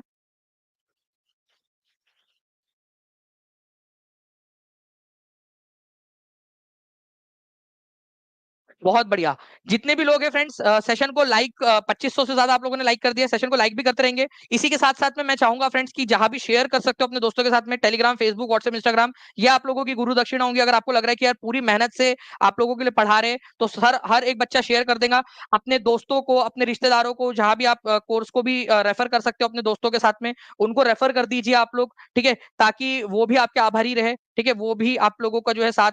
बहुत बढ़िया। जितने भी लोग हैं फ्रेंड्स, सेशन को लाइक 2500 से ज्यादा आप लोगों ने लाइक कर दिया। सेशन को लाइक भी करते रहेंगे। इसी के साथ साथ में मैं चाहूंगा फ्रेंड्स कि जहां भी शेयर कर सकते हो अपने दोस्तों के साथ में, टेलीग्राम, फेसबुक, व्हाट्सएप, इंस्टाग्राम, ये आप लोगों की गुरु दक्षिणा होंगी। अगर आपको लग रहा है कि यार पूरी मेहनत से आप लोगों के लिए पढ़ा रहे, तो सर हर एक बच्चा शेयर कर देगा अपने दोस्तों को, अपने रिश्तेदारों को, जहां भी आप कोर्स को भी रेफर कर सकते हो अपने दोस्तों के साथ में, उनको रेफर कर दीजिए आप लोग। ठीक है, ताकि वो भी आपके आभारी रहे। ठीक है, वो भी आप लोगों का जो है साथ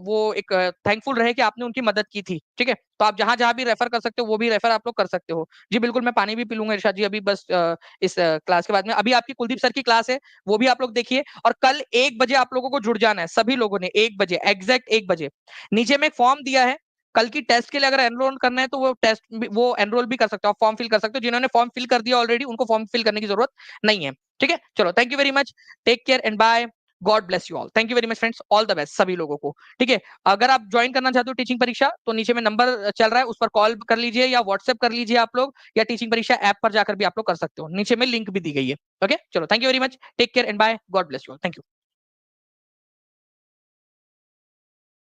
वो एक थैंकफुल रहे कि आपने उनकी मदद की थी। ठीक है, तो आप जहां जहां भी रेफर कर सकते हो वो भी रेफर आप लोग कर सकते हो। जी बिल्कुल, मैं पानी भी पी लूंगा इरशाद जी अभी, बस इस क्लास के बाद में। अभी आपकी कुलदीप सर की क्लास है, वो भी आप लोग देखिए। और कल 1 बजे आप लोगों को जुड़ जाना है सभी लोगों ने। 1 बजे, एग्जैक्ट 1 बजे। नीचे में एक फॉर्म दिया है कल की टेस्ट के लिए, अगर एनरोल करना है तो वो टेस्ट वो एनरोल भी कर सकते हो, आप फॉर्म फिल कर सकते हो। जिन्होंने फॉर्म फिल कर दिया ऑलरेडी, उनको फॉर्म फिल करने की जरूरत नहीं है। ठीक है, चलो, thank you very much, take care and bye. God bless you all. Thank you very much friends, all the best सभी लोगों को। ठीक है, अगर आप ज्वाइन करना चाहते हो टीचिंग परीक्षा, तो नीचे में नंबर चल रहा है, उस पर कॉल कर लीजिए या व्हाट्सएप कर लीजिए आप लोग, या टीचिंग परीक्षा ऐप पर जाकर भी आप लोग कर सकते हो। नीचे में लिंक भी दी गई है। ओके, चलो, thank you very much, take care and bye, God bless you all, thank you.